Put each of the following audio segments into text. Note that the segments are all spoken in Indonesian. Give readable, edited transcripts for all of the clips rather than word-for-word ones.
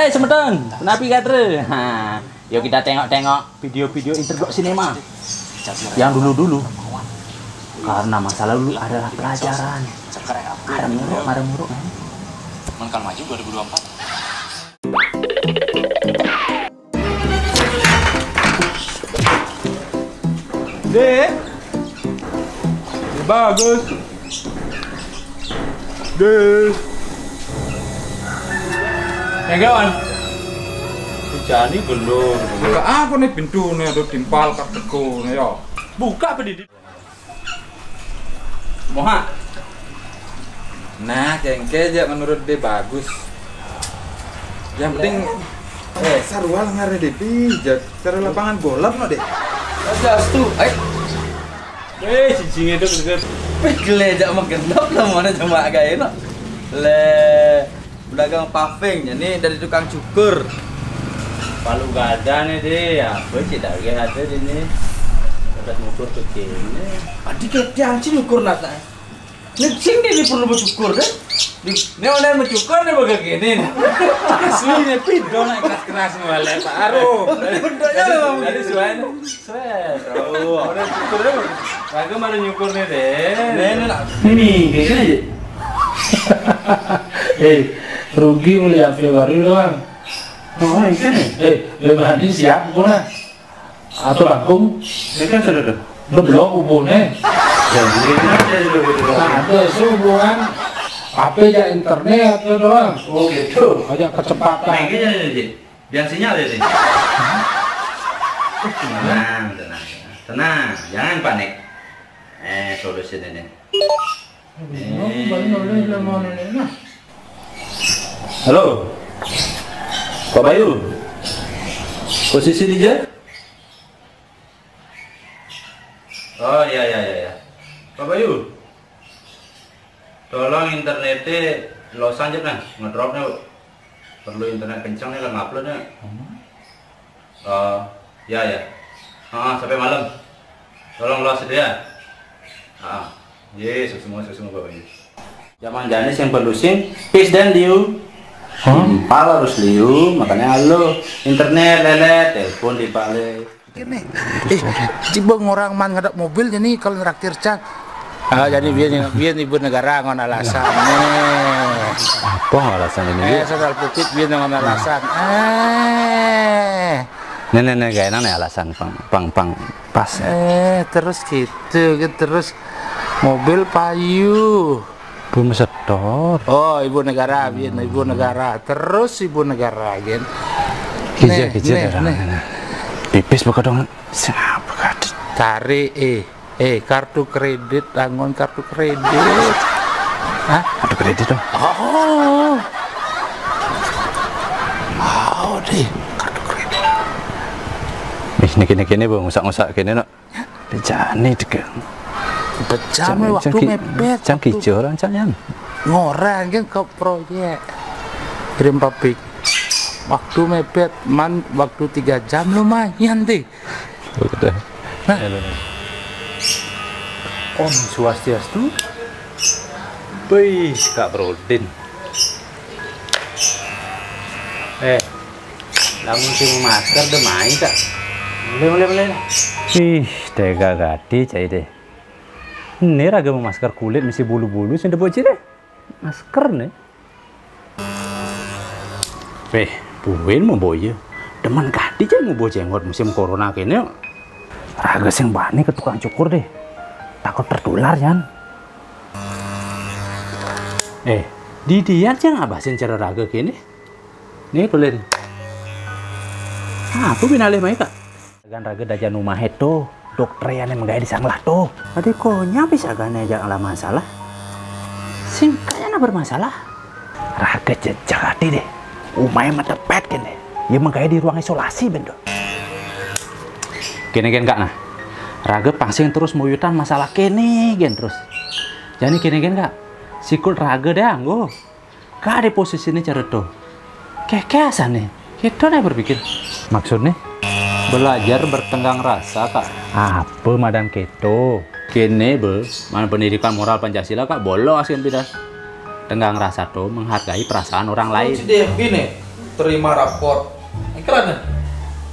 Semeton, napi katre. Nah, yuk kita tengok-tengok video-video Interblok Cinema yang dulu-dulu. Karena masa lalu adalah pelajaran. Marah-muruk. Kalau maju 2024. Dek, bagus. Dek. Kawan. Jani belum. Buka apa nih pintunya tuh timpal kartuku nih ya. Buka pendidik. Moha. Nah, cengke aja menurut dia bagus. Yang penting sarwal ngare deh pijat. Cara lapangan bola no deh. Jas tuh. Cincin itu gede. Pegel aja magendap lah mana cuma agak enak. Pedagang paving ini dari tukang cukur. Palu gada nih deh, apa sih dah ada di sini. Udah ngukur tuh kini. Adik dia anjing ukur nata. Nih dia perlu bercukur deh. Ini orang bercukur nih bagai gini. Aslinya pido naik keras-keras ngwalek Pak Aro. Bentuknya memang Tadi suain. Oh, udah cukur deh. Raga mana nyukur nih deh. Ini kayak gini aja. Rugi beli HP baru doang. Oh, ini. Lebih siap pula. Atau langkung, ini kan sudah belum hubungnya. Jadi nah, itu hubungan HP aja internet itu doang. Oh gitu. Aja kecepatan. Nah, ini jadi biar sinyal ya sih. Tenang, jangan panik. Solusinya nih. Halo, Pak Bayu, posisi dia? Oh iya. Pak Bayu, tolong internetnya los aja kan, ngedropnya perlu internet kencang nih, nguploadnya. Oh ya. Sampai malam. Tolong los dia. Yes, semua Pak Bayu. Zaman Janis yang berlusin, pis dan liu. Pal harus liu, makanya halo, internet lelet, telepon dibalik. Ini, coba orang man ngadap mobil jadi kalau ngeraktir cang. Jadi biar ibu negara ngon alasan. Apa alasan ini? Sandal putih biar ngon alasan. Nenek gak enak nih alasan pang pas. Terus gitu, terus mobil payu. Belum setor. Oh, ibu negara, biar ibu negara. Terus ibu negara, gen. Kija. Pipis buka dong. Siapa kadit? Tarik kartu kredit, bangun kartu kredit. Hah? Kartu kredit dong. Deh, kartu kredit. Kini bu, ngusak kini nak. Jani deket. Jam waktu mepet. Jam hijau orang jangan. Ngorang kan ke proyek. Kirim pabrik. Waktu mepet, waktu 3 jam lumayan deh. Udah. Om Swastiastu. Wih, Kak Brodin. Lamun sing masker deh main Kak. Boleh. Ih, tega gadi cai deh. Ini raga masker kulit mesti bulu-bulu sih debocin deh. Masker nih. Buin mau boya. Demen gadi cai mau boya jenggot musim corona kini. Raga sing bani ke tukang cukur deh. Takut tertular Jan. Di dia aja ngabasin cara raga kini. Nih kulit. Aku binalih mai Kak. Gan raga dajan rumah itu. Dokter yang menggaya di sanglah tuh. Tadi konya bisa gane aja ala masalah. Singkatnya bermasalah. Raga jejak hati deh. Umay metepet kan deh. Ya menggaya di ruang isolasi bendo. Gini Kak nah. Raga pangsing terus muyutan masalah kene gen terus. Jadi gini Kak. Sikul raga deh anggo. Kak di posisi ini cara tuh. Kekeasan nih. Kita nih berpikir. Maksudnya? Belajar bertenggang rasa Kak. Apa madan keto? Kene mana pendidikan moral Pancasila Kak bolo asin bidas. Tenggang rasa tuh menghargai perasaan orang lain. Dia gini. terima raport. Engkelan nih.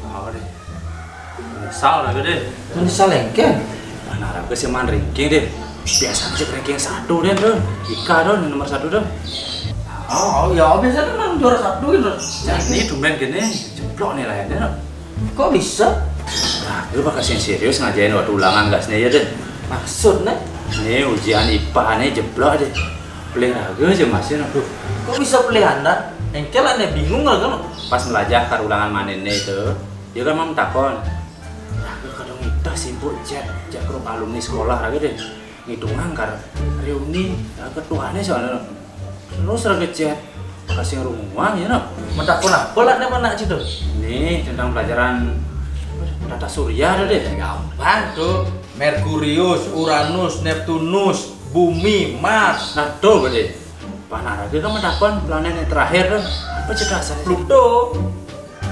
Oh deh. Menyesal Raga deh. Menyesal engkel. Mana Raga sih man ranking deh. Biasa aja ranking 1 deh tuh. Ika dong nomor 1 dong. Oh ya biasanya kan juara 1 gitu. Jadi tumben gini jeblok nih lainnya. Kok bisa? Raga bakal serius ngajain waktu ulangan gas nih ya deh. Maksudnya? Nih ujian IPA nih jeblok deh. Pelih Raga aja masih aduh. Kok bisa pelihara? Engkel aneh bingung nggak kan? Pas melajah ke ulangan manennya itu, dia kan mau takon. Raga kadang itu simpul chat grup alumni sekolah Raga deh. Ngitungan kar reuni ketuanya soalnya. Terus Raga chat kasih rumah ya no. Mentakon apa lah nih mana situ? Nih tentang pelajaran tata surya ada deh. Gampang tuh. Merkurius, Uranus, Neptunus, Bumi, Mars. Nah tuh gede. Panah Raga kan mentakon planet yang terakhir tuh. Apa cerdas Pluto.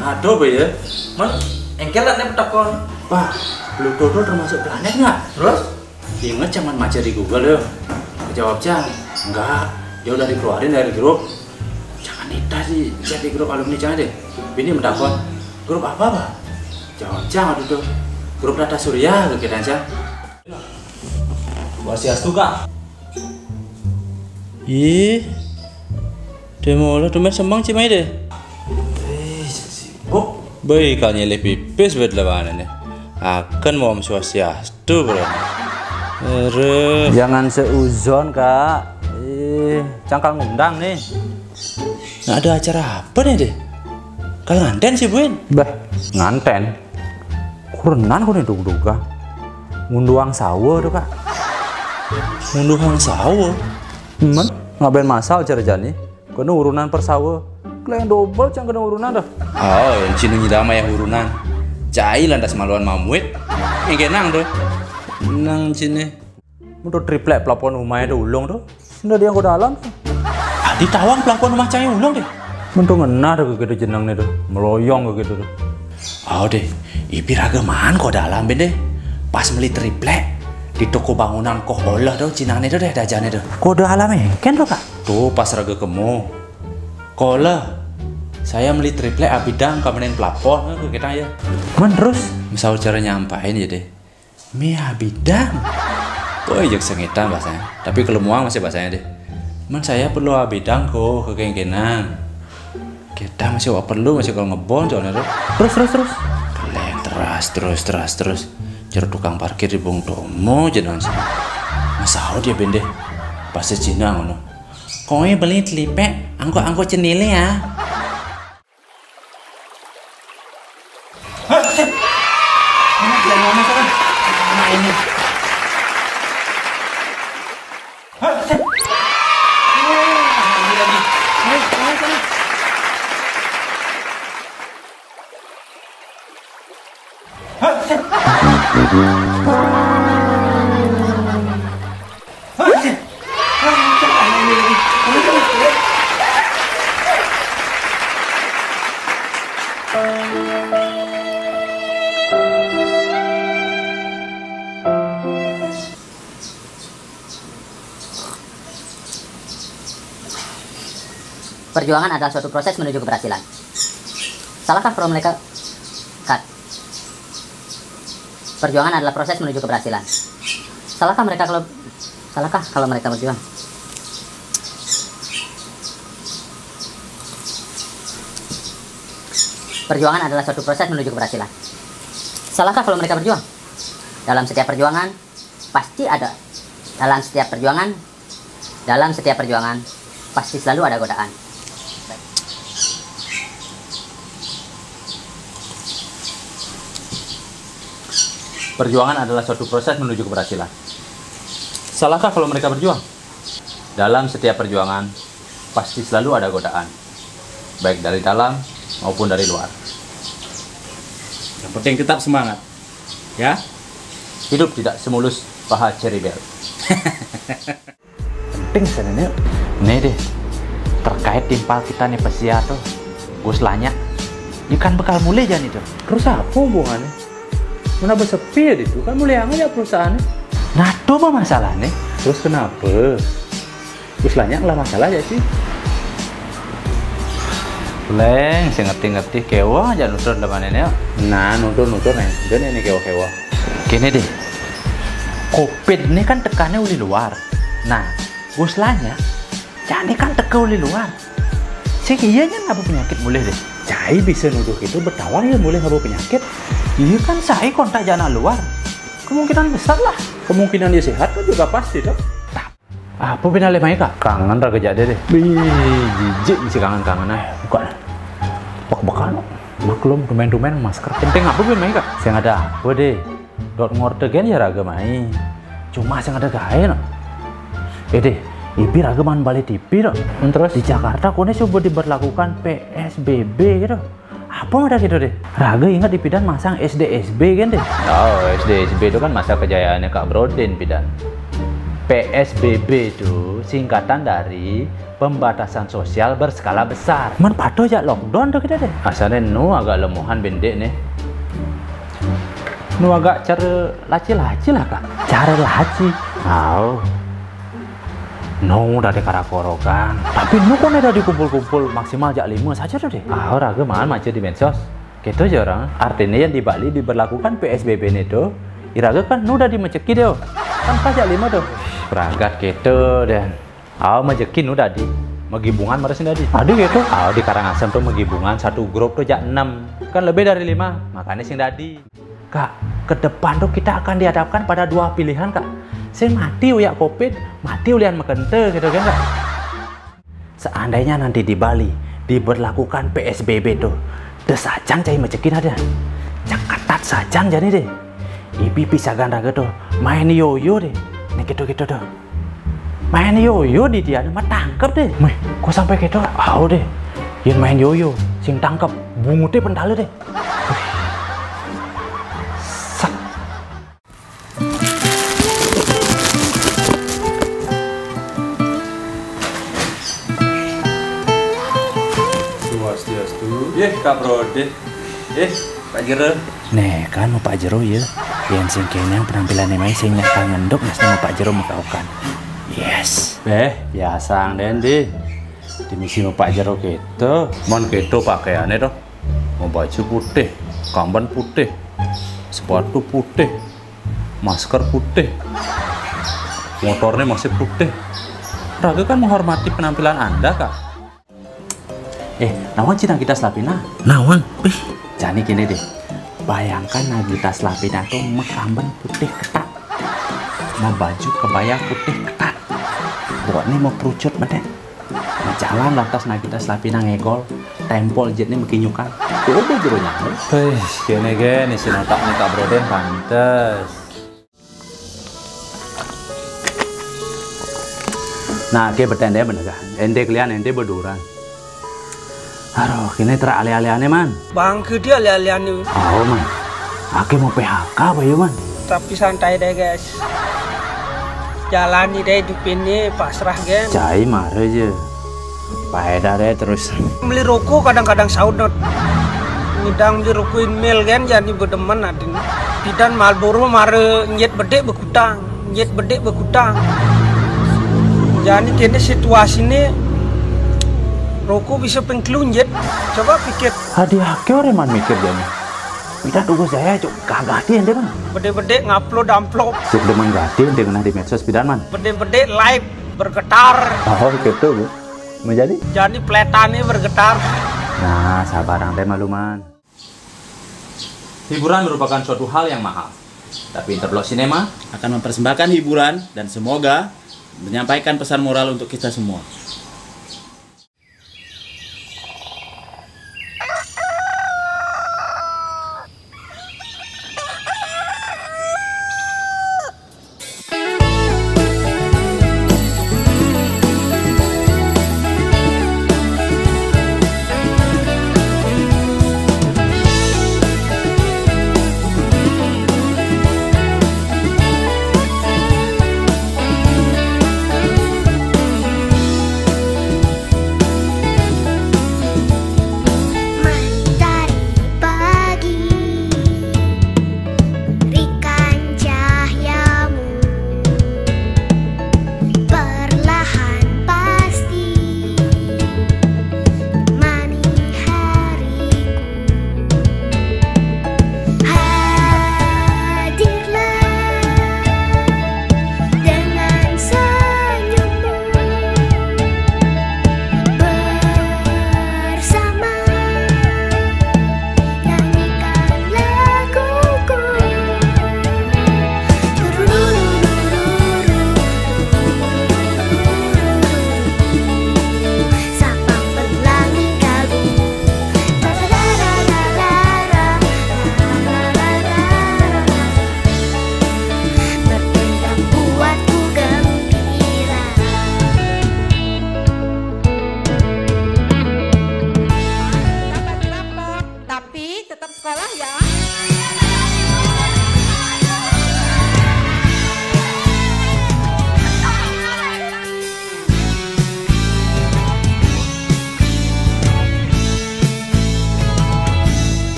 Nah tuh ya. Man, engkel lah nih mentakon. Wah, Pluto tuh termasuk planet nggak? Terus? Ingat cuman baca di Google ya. Jawab Cang, enggak. Jauh dari keluarin dari grup. Jangan nita sih chat di grup alumni Cang deh. Ini mentakon grup apa? Jawab Cang aduh tuh. Grup Tata Surya gitu aja. Wasiastu kak. Ih, demo lo tumen semang cimai deh. Sibuk. Baik kanya lebih pipis buat lawanan nih. Akan mau swastiastu bro. Jangan seuzon kak. Cangkal ngundang nih. Nah ada acara apa nih deh? Kalau nganten sih Buin? Bah, nganten. Kurenan kok nih duga. Ngunduang sawo tuh kak. Ngunduhang sawo. Ngapain masal cara jani? Kena urunan persawo. Kalian double cang kena urunan dah. Oh, yang cinu nyidama yang urunan. Cai lantas maluan mamuit. Yang kenang tuh. Nang cine. Untuk triplek pelapon rumahnya tuh ulung tuh. Sudah dia ke dalam. Adi tawang pelapon rumah cai ulung deh. Untung ngena tuh gitu jenang nih tuh. Meloyong gitu tuh. Oh deh, ipi Raga man kok dalam ben deh. Pas beli triplek di toko bangunan kok olah tuh cinane tuh deh dajane tuh. Kode alam kan tuh kak? Tuh pas Raga kemu. Kola. Saya beli triplek abidang kamenin pelapon ke kita ya. Man terus? Misal cara nyampain ya deh. Mi abidang. Kok ijek sengitan bahasanya. Tapi kalau muang masih bahasanya deh. Man saya perlu abidang kok ke kengkenan. Kita masih perlu masih kalau ngebon soalnya tuh. Terus. Kelek terus. Jero tukang parkir di Bung Tomo jenengan sih. Masa dia bende. Bahasa Cina ngono. Kowe beli telipek, angko cenile ya. Ini. Perjuangan adalah suatu proses menuju keberhasilan. Salahkah kalau mereka Perjuangan adalah proses menuju keberhasilan. Salahkah kalau mereka berjuang? Perjuangan adalah suatu proses menuju keberhasilan. Salahkah kalau mereka berjuang? Dalam setiap perjuangan pasti selalu ada godaan. Perjuangan adalah suatu proses menuju keberhasilan. Salahkah kalau mereka berjuang? Dalam setiap perjuangan, pasti selalu ada godaan. Baik dari dalam maupun dari luar. Yang penting tetap semangat. Ya? Hidup tidak semulus paha cherry bell. Penting sebenarnya. Nih deh, terkait timpal kita nih pesia tuh. Gus lanya. Ikan bekal mulai jangan itu. Terus apa hubungannya? Mana bersepi ya itu kan mulai aja perusahaannya. Nah itu apa masalahnya? Terus kenapa? Gus lanya lah masalah ya sih. Leng, saya ngerti-ngerti kewa aja nutur depan ini ya. Nah, nutur nih. Dan ini kewa-kewa. Gini deh, COVID ini kan tekannya uli luar. Nah, guslanya, jadi kan teka uli luar. Sekiyanya nggak penyakit boleh deh. Cai bisa nuduh itu bertawar ya boleh nggak penyakit. Iya kan saya kontak jana luar. Kemungkinan besar lah. Kemungkinan dia sehat kan juga pasti dok. Apa bina lemai kak? Kangen raga jadi deh. Jijik bisa kangen-kangen aja. Bukan. Bak-bakan. Maklum domain-domain masker. Penting apa bina kak? Saya ada apa deh. Dot ngortegen ya raga mai. Cuma saya ada gaya no. Deh. Ibi raga man balik TV no. Terus di Jakarta kone coba diberlakukan PSBB gitu. Apa ada gitu deh? Raga ingat di Pidan masang SDSB kan deh? Oh, SDSB itu kan masa kejayaannya Kak Brodin Pidan. PSBB itu singkatan dari pembatasan sosial berskala besar. Man patuh ya lockdown tuh kita deh. Asalnya nu agak lemuhan bendek nih. Nu agak cara laci-laci lah kak. Cara laci. Oh. Nu udah di karakorokan. Tapi nu kan udah dikumpul-kumpul maksimal jak 5 saja tuh deh. Raga mahan macet di medsos. Gitu aja orang. Artinya yang di Bali diberlakukan PSBB ini tuh. Iraga kan nu udah dimeceki deh. Kan pas jak 5 tuh. Peragat gitu dan majekin udah di megibungan marasin tadi. Ada gitu. Di Karangasem tuh megibungan satu grup tuh jak 6. Kan lebih dari 5. Makanya sing tadi. Kak, ke depan tuh kita akan dihadapkan pada 2 pilihan kak. Saya mati uyak COVID, mati ulian mekente gitu kan kak. Seandainya nanti di Bali diberlakukan PSBB tuh, desajang cai mejekin ada. Cakatat sajang jadi deh. Ibi bisa gandaga tuh main yoyo deh. Nih gitu-gitu tuh. Main yoyo di dia mah tangkep deh. Meh, kok sampai gitu? Deh. Yang main yoyo, sing tangkep bungutnya pentale deh. Sak. Swastiastu. Kak Brodin. Pak Jero. Nih kan mau Pak Jero ya. Yang sing kenang penampilannya mai sing nyakal ngendok ngas sama Pak Jero mekaukan. Yes. biasa Dendi. Di misi mau Pak Jero gitu. Mon gitu pakaiannya tuh. Mau baju putih, kamban putih, sepatu putih, masker putih, motornya masih putih. Raga kan menghormati penampilan Anda kak. Nawang cina kita selapina. Nawang, Jadi gini deh. Bayangkan Nagita Slavina tuh mekamben putih ketat, mau baju kebaya putih ketat, buat nih mau perucut medek, mau jalan lantas Nagita Slavina ngegol, tempol jetnya mekinyukan, coba jeronya. Gini si notak nih Kak Brodin pantes. Nah, kayak bertanda bener kan? Ente kalian ente berduran. Aduh, kini teralih-alih man. Bang, ke dia alih-alih Man. Ake mau PHK apa ya man? Tapi santai deh guys. Jalani deh hidup ini pasrah gen. Cai marah aja. Paeda deh terus. Beli rokok kadang-kadang saudot. Ngidang beli rokok mil gen jadi berdemen adin. Pidan Marlboro mare nyet bedek bekutang. Jadi kini situasi ini rokok bisa pengkelunjet. Coba pikir. Hadiah ke orang man mikir jadi. Kita tunggu saya cok gagatin deh man. Bedek-bedek ngupload amplop. Cok demen gatin dia kena di medsos pidan man. Bedek-bedek live bergetar. Gitu bu. Menjadi? Jadi pletannya bergetar. Nah sabarang deh maluman. Hiburan merupakan suatu hal yang mahal. Tapi Interblog Cinema Akan mempersembahkan hiburan dan semoga menyampaikan pesan moral untuk kita semua.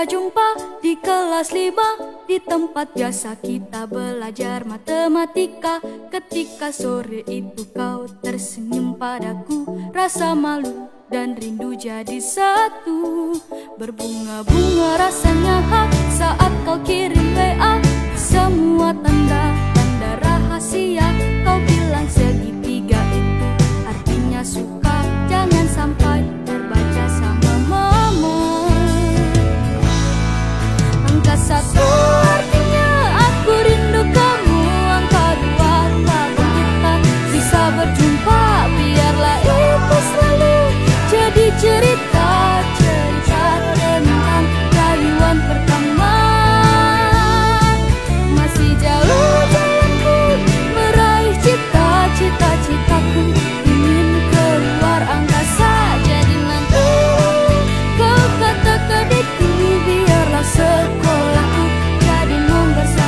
kita jumpa di kelas 5, di tempat biasa kita belajar matematika. Ketika sore itu kau tersenyum padaku, rasa malu dan rindu jadi satu. Berbunga-bunga rasanya saat kau kirim WA, semua tanda-tanda rahasia. Kau bilang segitiga itu artinya suka, jangan sampai terbaca sama mama. Angka 1 artinya aku rindu kamu, angka 2 kalau kita bisa berjumpa, biarlah itu selalu jadi cerita tentang rayuan pertama. Masih jauh jalanku meraih cita-citaku, ingin keluar angkasa. Jadi nanti kau katakan itu, biarlah sekolahku jadi nomor 1.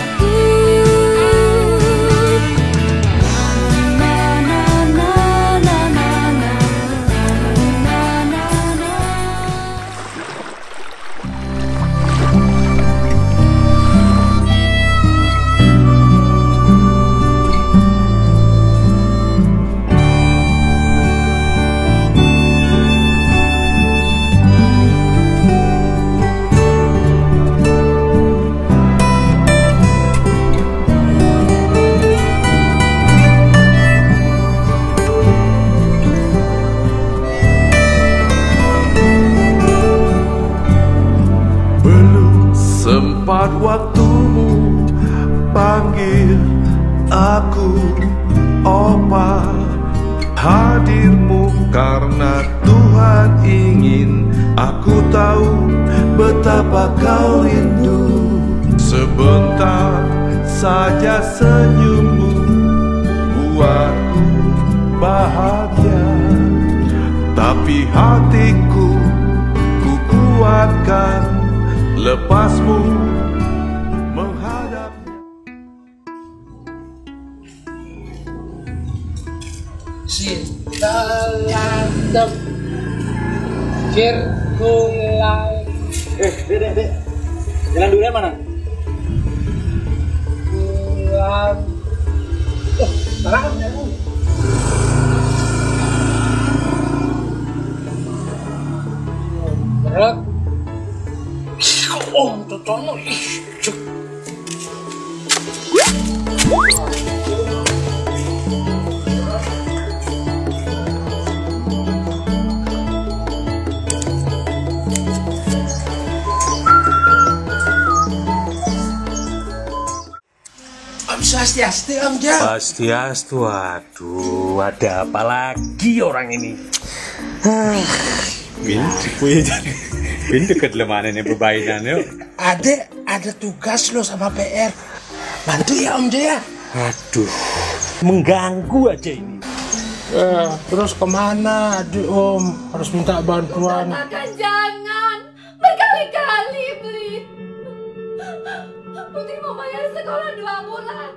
Sempat waktumu panggil aku opa, hadirmu karena Tuhan ingin aku tahu betapa kau rindu. Sebentar saja senyummu buatku bahagia, tapi hatiku ku kuatkan lepasmu menghadap. Cinta landep cirkulai. Dek. Jalan dulu mana? Bulan. Sekarang ya. Berat. Om Totono cuk. Om Swastiastu, Om Jo. Swastiastu, aduh, ada apa lagi orang ini? Ini dekat lemana nih perbaikan yuk. Ada tugas lo sama PR. Bantu ya Om Jo ya. Aduh, mengganggu aja ini. Terus kemana adik Om? Harus minta bantuan. Katakan jangan, berkali-kali beli. Putri mau bayar sekolah 2 bulan.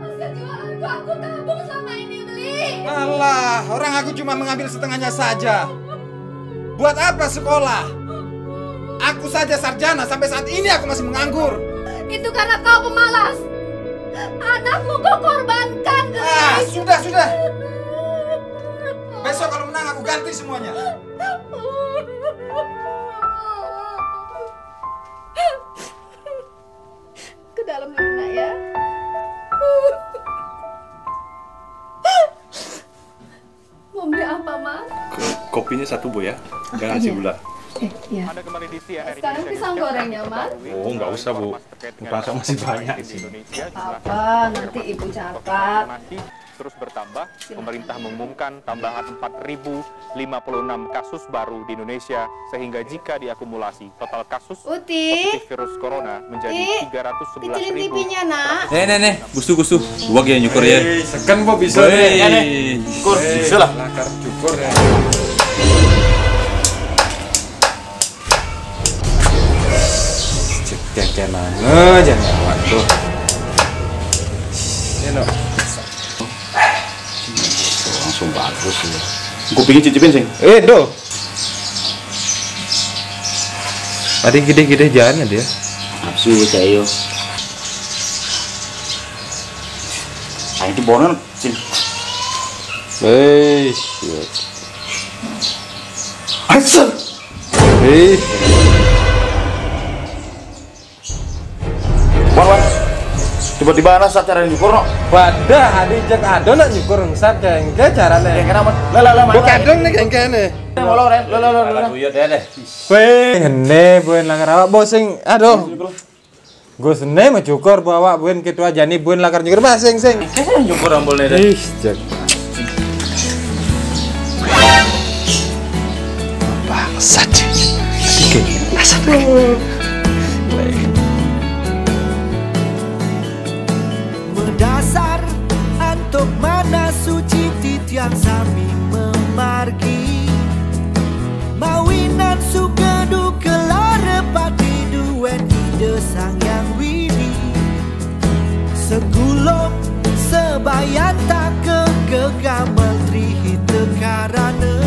Hasil jualanku aku tabung sama ini beli. Alah, orang aku cuma mengambil setengahnya saja. Buat apa sekolah? Aku saja sarjana, sampai saat ini aku masih menganggur. Itu karena kau pemalas. Anakmu kau korbankan. Sudah. Besok kalau menang aku ganti semuanya. Ke dalam dulu nak ya. Mau beli apa, Mas? Kopinya 1 Bu ya, jangan nasi gula. Iya. Sekarang pisang gorengnya, Mas. Oh, nggak usah Bu, pasang masih banyak di sini. Apa? Nanti Ibu catat. Terus bertambah, pemerintah mengumumkan tambahan 4.056 kasus baru di Indonesia, sehingga jika diakumulasi total kasus positif virus corona menjadi 311.000. Kecilin TV-nya, nak. Nih, gustu. Gua yang nyukur ya. Sekan kok bisa nih. Syukur, bisa lah. Lakar cukur ya. Cek-cekenan aja nih awak tuh. Ini langsung bagus ya. Gue pengen cicipin sih. Do. Tadi gede-gede jalannya dia. Nafsu saya yo. Ayo itu bonon sini. Asal. Wan. Tiba-tiba ana saat cara nyukur no. Wadah, adi cek ado nak nyukur ngesat kengke carane. Kengke nama. Lah. Bu kadung nih kengke nih. Ngolo ren. Lah. Buyut deh. Hene buen lakar awak bosing. Aduh. Gus ne mah cukur bawa buen kitu aja nih buen lakar nyukur masing sing. Kese nyukur ambul deh. Ih, cek. Bangsat. Dike. Asap. Mendasar antuk mana suci titiang sami memargi mawinan sugedu kelara pati duen ide sang yang widi segulung sebayan tak kegamel trihi tekarane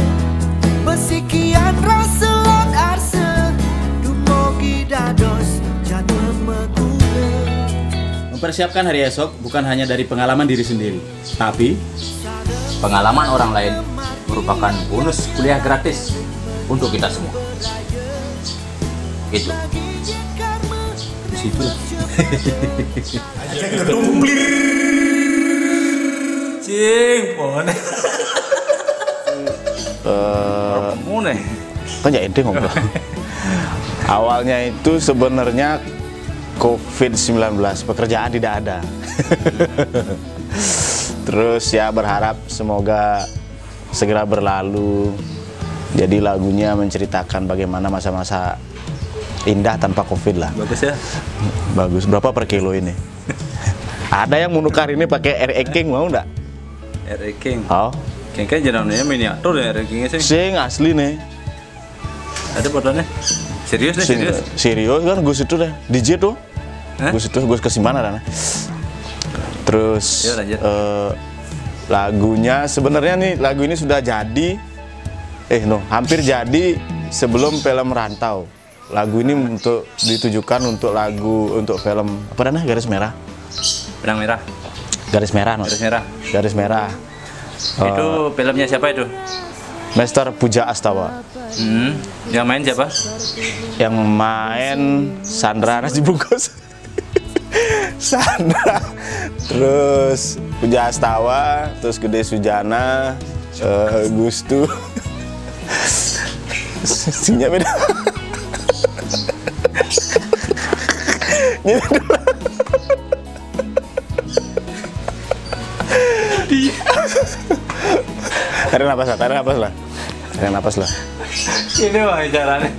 besikian raselat arse dumogi dados jangan megune. Mempersiapkan hari esok bukan hanya dari pengalaman diri sendiri, tapi Pengalaman orang lain merupakan bonus kuliah gratis untuk kita semua. Gitu. di situ lah. Cing, pohon. Kan ya ente ngobrol. Awalnya itu sebenarnya COVID-19, pekerjaan tidak ada. Terus ya berharap semoga segera berlalu. Jadi lagunya menceritakan bagaimana masa-masa indah tanpa COVID lah. Bagus ya? Bagus. Berapa per kilo ini? Ada yang menukar ini pakai RE King, mau nggak? RE King? Oh. King kan jenamnya miniatur ya RE King sih? Sing asli nih. Ada fotonya? Serius nih? Serius? Serius kan Gus itu deh, DJ tuh. Gus itu, Gus Kesimana dan. Terus lagunya sebenarnya nih lagu ini sudah jadi, hampir jadi sebelum film Rantau. Lagu ini untuk ditujukan untuk film apa namanya, Garis Merah. Benang merah. Garis Merah, no? Garis Merah. Garis Merah. Itu filmnya siapa itu? Master Puja Astawa. Yang main siapa? Yang main Sandra Nasi Bungkus. Sandra, terus Puja Astawa, terus Gede Sujana, Gustu. Sinya beda. Tarik napas lah. Ini mah caranya.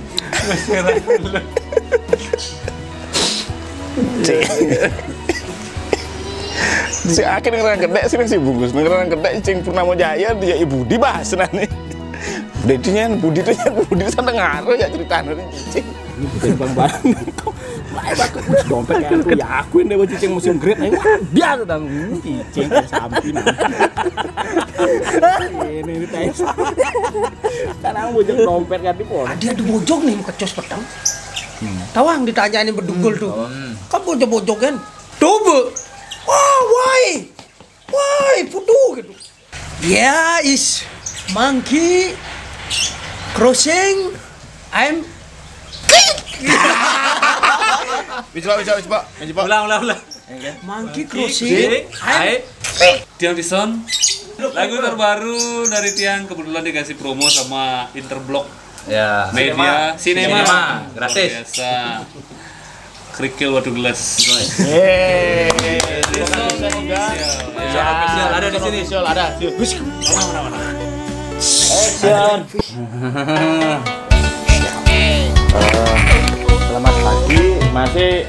Si akhir ngerang kedek sih si bungkus, ngerang kedek cing Purnama Jaya dia ibu dibahas nanti. Budi sana ngaruh ya ceritanya cing. Ini bukan bang barang. Baik bagus dompet kan tuh ya akuin deh cicing musim grade nih. Biasa dong cicing samping. Ini tes. Karena bojong dompet kan di pon. Dia ada bojong nih kecos petang. Tawang ditanyain berdugul tuh. Kan bojong-bojong kan. Dobe. Wah, why, putu gitu. Yeah, is monkey crossing. I'm. Coba. Ulang. Monkey crossing. I'm. Tiang Dison. Lagu terbaru dari Tiang kebetulan dikasih promo sama Interblock. Ya. Media Sinema. Gratis. Biasa. Kerikil Waduk Gelas. Ada di sini. Ada. Action. Selamat pagi. Masih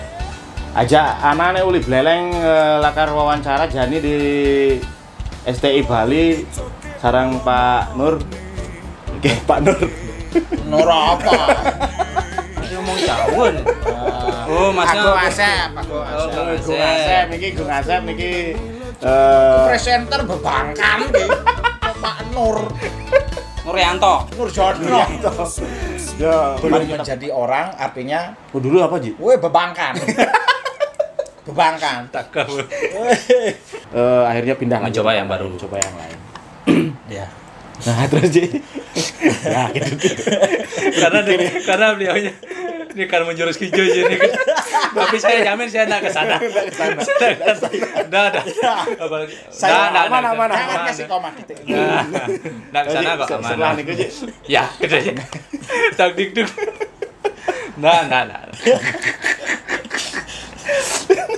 ajak anak-anak uli beleleng lakar wawancara Jani di STI Bali sarang Pak Nur. Oke, Pak Nur. Nur apa? Ngomong Jawa nih. Oh, Masnya Aku Asep. Gung Asep niki presenter bebangkan iki. Pak Nur. Nuryanto. Nur Jono. Ya, belum menjadi orang artinya dulu apa, Ji? Woi, bebangkan. Bebangkan. Takah. Akhirnya pindah mencoba yang baru. Coba yang lain. Ya. Nah, terus Ji. Ya, gitu. Karena beliaunya ini kan menjurus hijau ini kan. Tapi saya jamin saya enggak ke sana. Dah. Saya aman. Saya kasih koma gitu. Enggak ke sana kok aman. Setelah niku, Ji. Ya, gitu aja. Tak dik. Nah.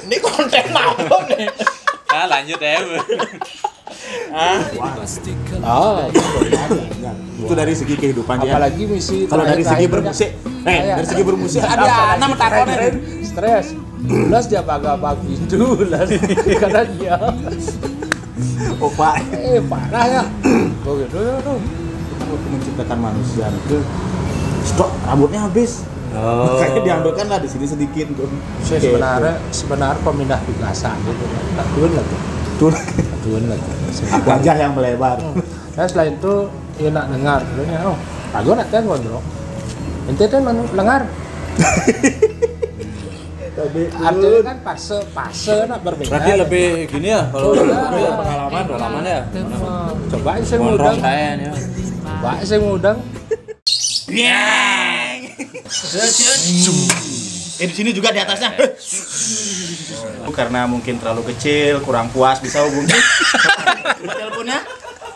Ini konten apa nih? Lanjut ya. Itu dari segi kehidupan ya. Apalagi misi kalau dari segi bermusik, dari segi bermusik ada anak mentakonin stres. Ulas dia pagi dulas karena dia. Oh Pak. Parah ya. Begitu ya tuh. Menciptakan manusia itu stok rambutnya habis. Makanya diambilkan lah di sini sedikit tuh. Sebenarnya pemindah tugasan gitu kan. Turun lah tuh. Turun lah tuh. Wajah yang melebar. Nah selain itu ya nak dengar katanya, oh aku nak kan gondrong. Ente tuh lengar. Artinya kan fase nak berbeda. Berarti lebih gini ya kalau pengalaman ya. Coba saya ngudang. Coba saya ngudang. Di sini juga di atasnya. Karena mungkin terlalu kecil, kurang puas bisa hubungi. Teleponnya.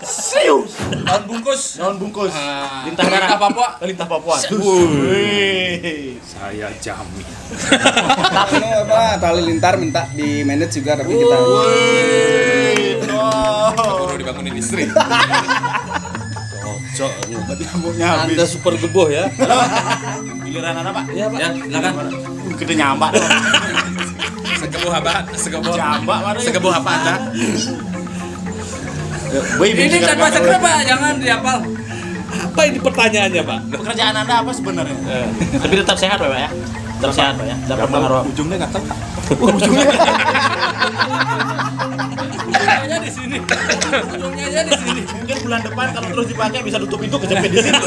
Serius. Daun bungkus. Lintah Papua. Saya jamin. Tapi apa tali lintar minta di manage juga tapi kita. Baru dibangunin istri. Cocok. Rambutnya habis. Anda super geboh ya. Giliran Anda, Pak? Iya, Pak. Ya, silakan. Kita nyambak dong. Segeboh apa? Jambak, Segeboh apa Anda? Ini kan masa kenapa? Jangan dihafal. Apa ini pertanyaannya, Pak? Pekerjaan Anda apa sebenarnya? Tapi tetap sehat, Pak ya? Tetap sehat, Pak ya? Dapat pengaruh. Ujungnya nggak tahu. Ujungnya aja di sini. Ujungnya aja di sini. Mungkin bulan depan kalau terus dipakai bisa tutup itu kejepit di sini.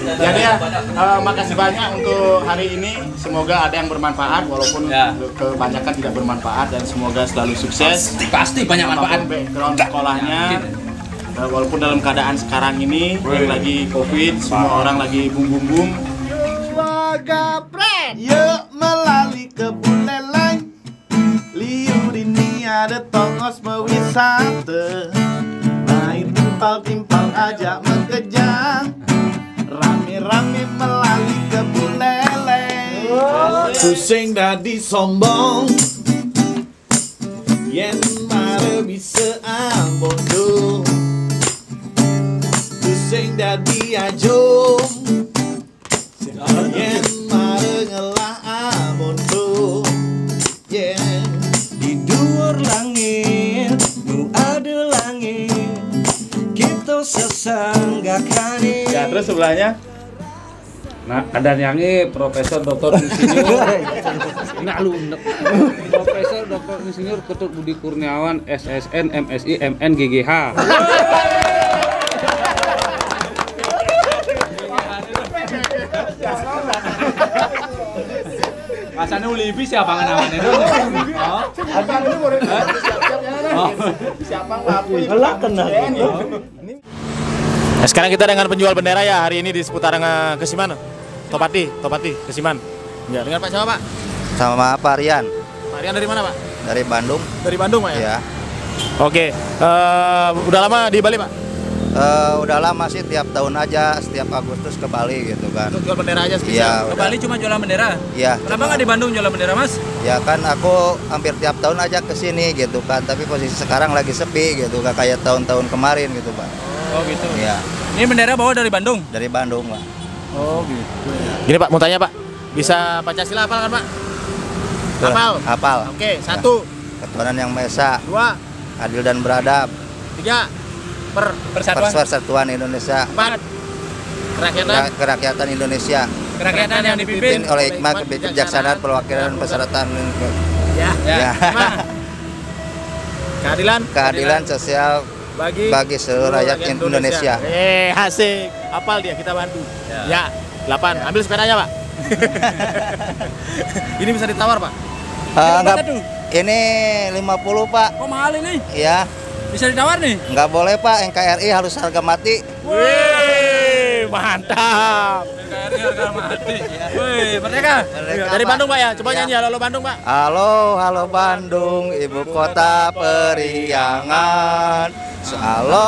Jadi ya, makasih banyak untuk hari ini. Semoga ada yang bermanfaat walaupun kebanyakan tidak bermanfaat dan semoga selalu sukses. Pasti banyak manfaat. Background sekolahnya. Walaupun dalam keadaan sekarang ini yang lagi Covid, semua orang lagi boom. Yuk melalui kebun leleng, liur ini ada tongos mewisata, main timpal ajak mengejar, rame-rame melalui kebun leleng. Pusing dadi sombong, yen mare bisa ambodo, pusing dadi ajong, yen mare ngelah abondo, yen di dhuwur langit nu ada langit kita sesanggakane. Ya, terus sebelahnya Nah, ada yang ini Profesor Dr. Insinyur Profesor Dr. Insinyur Ketut Budi Kurniawan SSN MSI MN GGH. Rasanya ulibi siapa namanya itu? Siapa Nah, sekarang kita dengan penjual bendera ya hari ini di seputaran Kesiman. Topati, Kesiman. Ya, dengan Pak siapa, Pak? Sama Pak Rian. Pak Rian dari mana, Pak? Dari Bandung. Dari Bandung, Pak ya? Iya. Oke, udah lama di Bali, Pak? Udah lama sih, tiap tahun aja, setiap Agustus ke Bali gitu kan. Untuk jual bendera aja spesial? Iya. Ke Bali cuma jualan bendera? Iya. Kenapa nggak di Bandung jualan bendera, Mas? Ya kan aku hampir tiap tahun aja ke sini gitu kan, tapi posisi sekarang lagi sepi gitu, gak kayak tahun-tahun kemarin gitu, Pak. Oh gitu? Iya. Ini bendera bawa dari Bandung? Dari Bandung, Pak. Oh gitu. Gini, Pak, mau tanya, Pak. Bisa Pancasila hafal kan, Pak? Hafal. Oke, 1. Ketuhanan Yang Maha Esa. 2. Adil dan beradab. 3. Persatuan Indonesia. 4. Kerakyatan Indonesia. Kerakyatan yang dipimpin oleh hikmah, kebijaksanaan, perwakilan, perseratan. Ya. 5. Keadilan sosial, bagi seluruh rakyat Indonesia. Asik. Hafal dia, kita bantu. Ya, 8. Ambil sepedanya, Pak. Ini bisa ditawar, Pak? Enggak. Ini 50, Pak. Kok mahal ini? Iya. Bisa ditawar nih? Enggak boleh, Pak. NKRI harus harga mati. Wih, mantap. NKRI harga mati. Wih, merdeka. Dari Bandung, Pak ya. Coba nyanyi halo Bandung, Pak. Halo, halo Bandung, ibu kota periangan. Halo,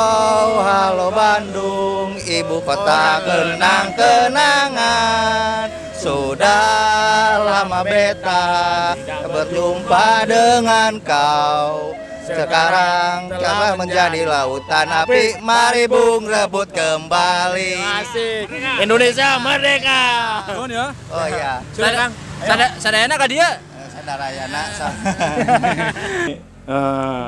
halo Bandung, ibu kota kenang-kenangan. Sudah lama beta berjumpa dengan kau. Sekarang telah menjadi lautan api, mari bung rebut kembali. Asik. Indonesia merdeka. Oh ya. Oh iya. Silakan. Sadayana kah dia? Sadarayana.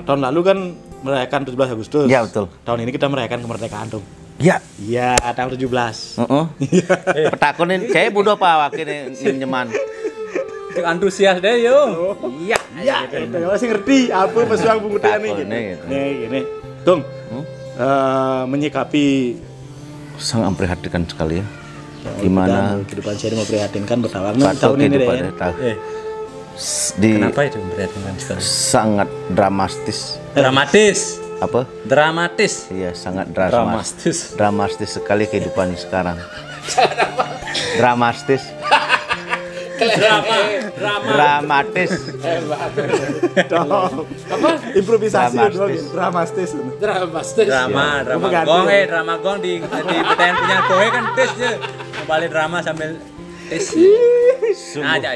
Tahun lalu kan merayakan 17 Agustus. Iya betul. Tahun ini kita merayakan kemerdekaan dong. Iya. Iya, tanggal 17. Petakonin kayak bodoh apa wakil nyeman. Antusias deh yo. Iya. Itu masih ngerti apa pesuang pemuda nih gitu. Nih gini. Tung. Menyikapi sangat memprihatinkan sekali ya. Gimana kehidupan saya memprihatinkan bertawang tahun ini deh. Kenapa itu memprihatinkan sekali? Sangat dramatis. Dramatis. Apa? Dramatis. Iya, sangat dramatis. Dramatis sekali kehidupan sekarang. Dramatis. Dramatis. Apa? Improvisasi doang. Dramatis. Drama gong di pertanyaan punya kowe kan tes je. Balik drama sambil tes. Nah, aja.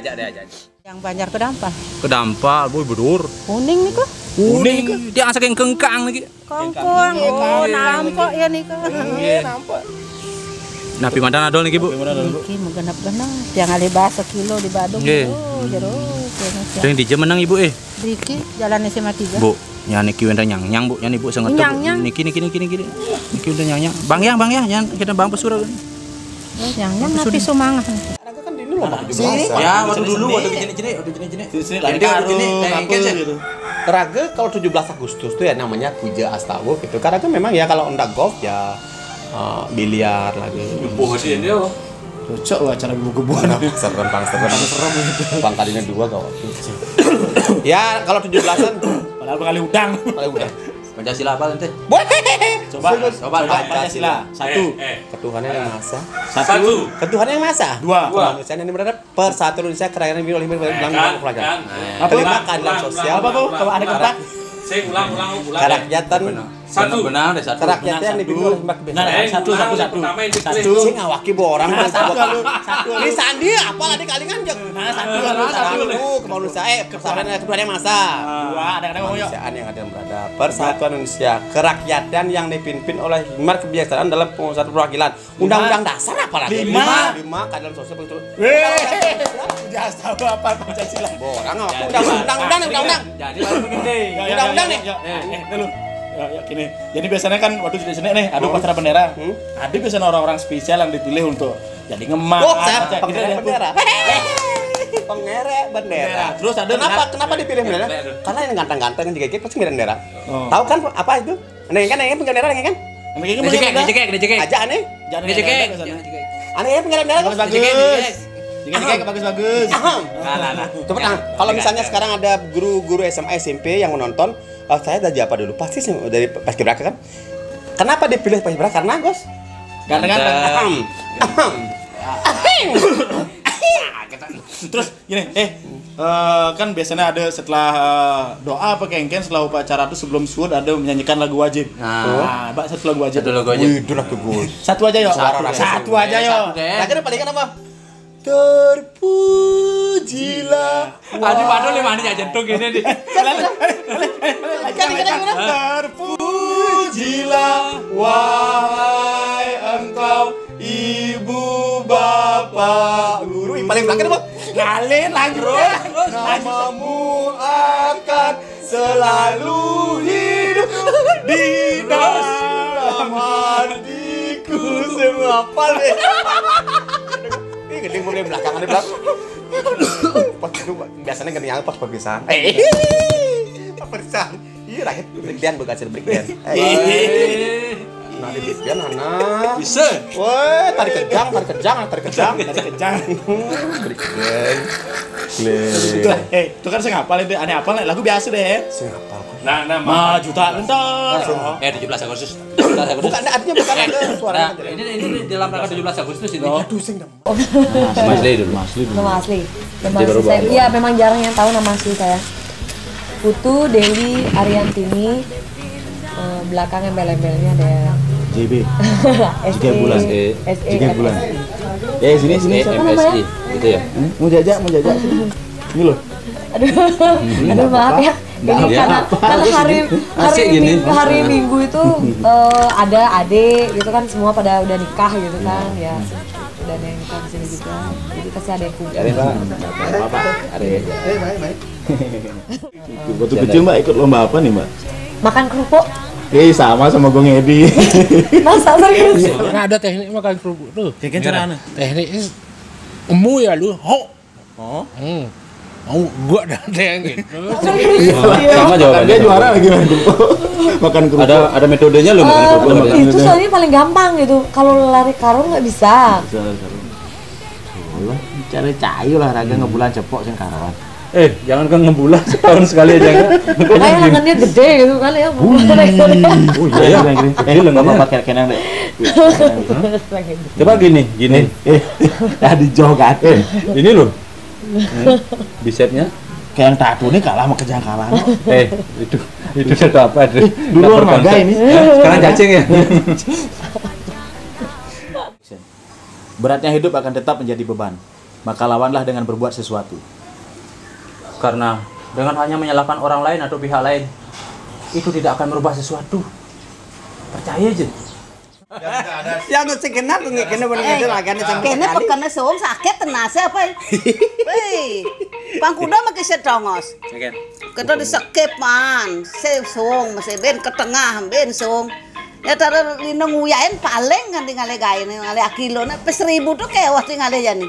Yang Banjar kedampal. Kedampal, boy bedur. Kuning nih kok. Kuning. Dia asak yang kengkang lagi. Kongkong. Oh, nampok ya nih kok. Nampok. Napi mantan adol nih, Bu? Niki menggenap-genap. Yang ali bahasa kilo di Badung. Jero. Yang di menang Ibu Diki jalan SMA 3. Bu, ya niki wenda nyang Bu, yani Bu sangat niki. Niki wenda nyang. Bang ya, yang kita Bang Pesura. Yang napi semangat. Kan dulu loh, ya, waktu gini. Sini lain gitu. Raga kalau 17 Agustus tuh ya namanya Puja Astawa gitu. Karena kan memang ya kalau enggak golf ya biliar lagi. Bohong dia. Cocok lah acara gebu-gebuan. Serem gitu. Pangkalinya 2 kau. Ya kalau 17-an padahal kali udang. Pancasila apa nanti? Coba Pancasila. 1. Ketuhanan yang Maha Esa. 1. Ketuhanan yang Maha Esa. 2. Kemanusiaan yang berada persatuan Indonesia kerajaan yang oleh bilang pelajaran. Kelima keadilan sosial. Apa tuh? Coba ada kata. Ulang. Kerakyatan. Benar deh, 1. Kerakyatan yang dipimpin oleh hikmat kebijaksanaan. Satu. Sing ngawaki orang. Ini sandi apa tadi kali kan? Satu. Kemanusiaan ketuhanan yang Maha Esa. 2. Ada kemanusiaan yang adil beradab. Persatuan Indonesia. Kerakyatan yang dipimpin oleh hikmat kebijaksanaan dalam pengusaha perwakilan. Undang-undang dasar apa lagi? 5. Keadilan sosial betul. Tahu apa Pancasila? Orang undang-undang. Jadi baru begini. Undang-undang nih. Dulu. Ya gini. Jadi biasanya kan waktu di sini nih ada upacara bendera. Ada biasanya orang-orang spesial yang dipilih untuk jadi ngemas. Pengerek bendera. Pengerek bendera. Terus ada kenapa dipilih bendera? Karena yang ganteng-ganteng yang dikit pasti ngerek bendera. Tahu kan apa itu? Neng kan bendera neng kan? Dicekek. Aja aneh. Dicekek. Aneh ya pengerek bendera bagus. Bagus. Nah. Coba kalau misalnya sekarang ada guru-guru SMA SMP yang menonton, saya dari apa dulu? Pasti dari Paskibraka kan? Kenapa dipilih Paskibraka? Karena Gus ganteng. Terus gini, kan biasanya ada setelah doa apa kengken setelah upacara itu sebelum suhud ada menyanyikan lagu wajib. Nah, Mbak satu lagu wajib. Wih, itu lagu Gus. Satu aja yo. Satu aja yo. Lagi paling kan apa? Terpujilah. Aduh lima nih jantung gini nih. Terpujilah wahai engkau ibu bapak guru. Paling belakang apa? Ngalin lagi Namamu akan selalu hidup di dalam hatiku semua deh. Gedeng mulai belakangan pas itu biasanya gedeng yang pas perpisahan. Perpisahan. Iya, rakyat breakdance bukan hasil breakdance. Nah, di breakdance anak. Bisa. Woi, tarik kejang. Breakdance. Itu kan saya ngapal itu, aneh apal lagu biasa deh. Saya ngapal. Nah, juta bentar. 17 Agustus. Bukan artinya bukan ada suara. Ini dalam rangka 17 Agustus ini. Aduh, sing Nama asli dulu. Nama asli. Saya, iya memang jarang yang tahu nama asli saya. Putu Dewi Ariantini. Belakang embel-embelnya ada JB. 3 bulan. 3 bulan. Sini. MSI. Gitu ya. Mau jajak. Ini loh. Aduh maaf ya. Ini karena hari Minggu itu ada adik gitu kan, semua pada udah nikah gitu kan ya. Dan yang nikah di sini juga. Jadi pasti ada yang kumpul. Ada Pak. Ada. Baik. Waktu kecil Mbak ikut lomba apa nih Mbak? Makan kerupuk. Sama gue ngedi. Masa serius? Nah, ada teknik makan kerupuk tuh. Kayak caranya? Tekniknya emu ya lu. Mau gua ada yang gitu. Sama jawabannya. Dia juara lagi makan kerupuk. Ada metodenya loh makan kerupuk. Itu soalnya paling gampang gitu. Kalau lari karung nggak bisa. Allah, cara cair olahraga ngebulan cepok sing karawan. Jangan kan ngebulan setahun sekali aja kan. Kayak lengannya gede gitu kan ya. Oh iya, ini lengannya pakai kenang deh. Coba gini. Tadi jogatin. Ini loh. Bicepnya kayak yang tato nih kalah sama kejangkalan. Itu satu apa deh? Dulu olahraga ini. Sekarang cacing ya. Beratnya hidup akan tetap menjadi beban. Maka lawanlah dengan berbuat sesuatu. Karena dengan hanya menyalahkan orang lain atau pihak lain, itu tidak akan merubah sesuatu. Percaya aja. Ya nu sing kenal nggih kene bener lagane sampe. Kene pekene suwung sakit tenase apa? Wei. Pangkuda make sedongos. Kita disekip man, suwung mesti ben ke tengah ben suwung. Ya tara lino nguyain paling kan tingale gawe ngale kilone pes 1000 tuh kewas tingale jani.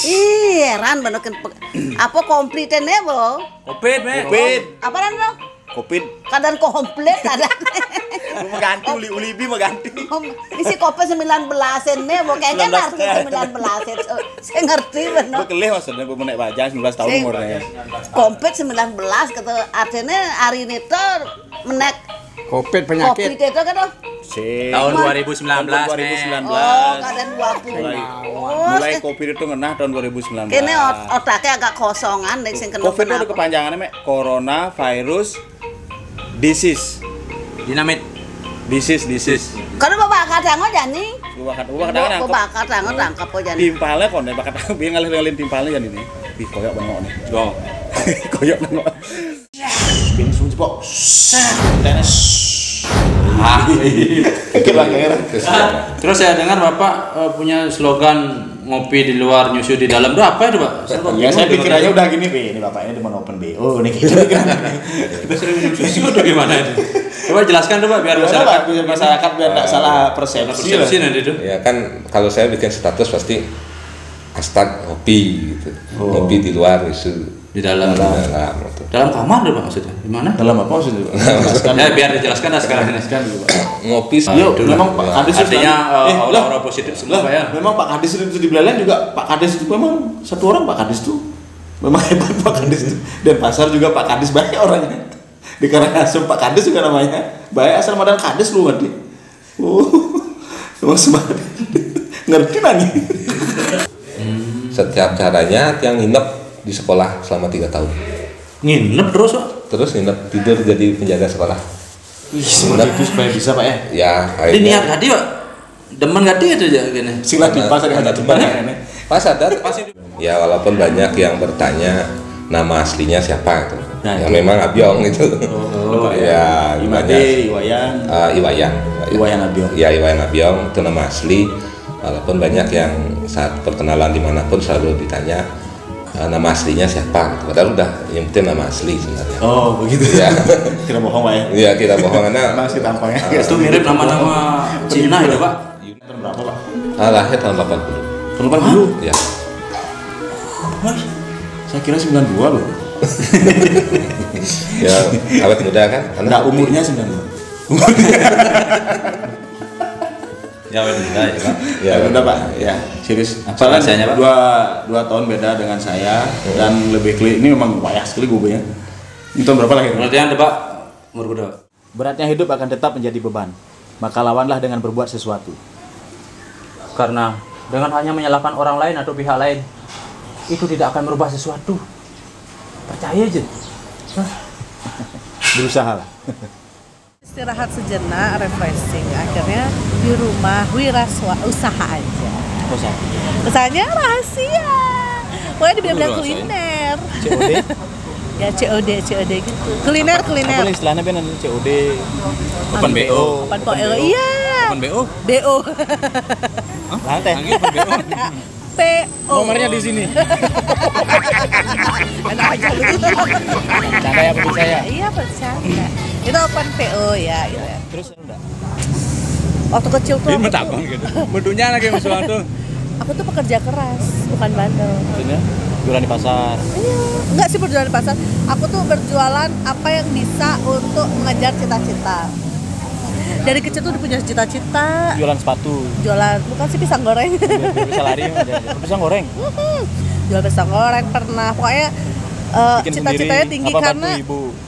Heran bener apa komplitene bo? Covid. Apa nan lo? Covid. Kadang komplit kadang. Mengganti ulibi mengganti. Isi kopi 19-en nih, bo kayaknya ngerti 19-en. Saya ngerti bener. Bekelih maksudnya bu menek bajang 19 tahun umurnya. Komplit 19 kata artinya hari ini tuh menek Covid penyakit. Covid itu kan tuh. Tahun 2019. Oh, kadang 20. Mulai Covid itu ngenah tahun 2019. Kini otaknya agak kosongan deh sing kena. Covid itu kepanjangannya mek Corona Virus Disease. Dinamit. Disease. Karena bapak kadang aja nih. Bapak kadang tangkap aja nih. Timpalnya kok nih, bakat biar ngalih-ngalih timpalnya ya nih. Ih, koyok bengok nih. Koyok bengok. Bin sunci pok. Terus saya dengar Bapak punya slogan ngopi di luar nyusu di dalam. Itu apa itu Pak? Saya pikirannya udah gini ini bapaknya di open BO nih gitu. Kita sering minum susu atau gimana itu? Coba jelaskan tuh Pak biar masyarakat biar nggak salah persepsi nanti itu. Ya kan kalau saya bikin status pasti hashtag ngopi gitu. Ngopi di luar nyusu. Di dalam kamar deh Pak maksudnya? Di mana? Dalam apa maksudnya? Ya biar dijelaskan sekarang ini. Ngopi. Memang Pak Kades artinya aura positif semua Pak ya. Memang Pak Kades itu di Belelen juga Pak Kades itu memang satu orang Pak Kades tuh. Memang hebat Pak Kades itu. Dan pasar juga Pak Kades banyak orangnya. Di Karangasem Pak Kades juga namanya. Baik asal Madan Kades lu ngerti. Memang semangat. Ngerti nanya. Setiap caranya yang nginep di sekolah selama 3 tahun. Nginep terus Pak? Terus nginep tidur jadi penjaga sekolah. Seperti itu supaya bisa Pak ya? Ya. Ini niat tadi Pak? Demen gak itu aja gini? Silat di pas ada di mana? Pas ada. Ya walaupun banyak yang bertanya nama aslinya siapa itu. Ya memang Abyong itu. Ya banyak. Iwayan Abyong. Ya Iwayan Abyong itu nama asli. Walaupun banyak yang saat perkenalan dimanapun selalu ditanya nama aslinya siapa, padahal udah yang penting nama asli sebenarnya. Oh begitu ya. Kira bohong Pak ya? Iya kita bohong karena masih tampangnya. Itu mirip nama-nama Cina itu Pak. Tahun berapa Pak? Lahir tahun 80. Tahun 80? Ya. Saya kira 92 loh. Ya, awet muda kan? Enggak, umurnya 90. Ya awet muda ya Pak. Ya udah Pak, ya serius. Apa Soalnya rahasianya, Pak? dua tahun beda dengan saya dan lebih ini memang wayah sekali gue ya. Ini tahun berapa lahir? Berarti Anda Pak umur berapa? Beratnya hidup akan tetap menjadi beban. Maka lawanlah dengan berbuat sesuatu. Karena dengan hanya menyalahkan orang lain atau pihak lain, itu tidak akan merubah sesuatu. Percaya aja. Berusaha lah. Istirahat sejenak, refreshing. Akhirnya di rumah usaha aja. Usahanya rahasia. Pokoknya dibilang kuliner. COD? Ya COD gitu. Kuliner. Apa istilahnya Ben COD? Open BO. Open BO. Iya. Open BO? BO. Lantai. Open BO. PO. Nomornya di sini. Enak aja lu. Bercanda ya pergi saya. Iya bercanda. Itu open PO ya. Gitu. Terus enggak? Waktu kecil tuh. Ini mentabang gitu. Bedunya lagi masuk tuh. Aku tuh pekerja keras, bukan bandel. Maksudnya jualan di pasar. Iya, enggak sih berjualan di pasar. Aku tuh berjualan apa yang bisa untuk mengejar cita-cita. Dari kecil tuh udah punya cita-cita. Jualan sepatu. Jualan, bukan sih pisang goreng. Bisa lari, pisang goreng. Jual pisang goreng pernah. Pokoknya cita-citanya tinggi karena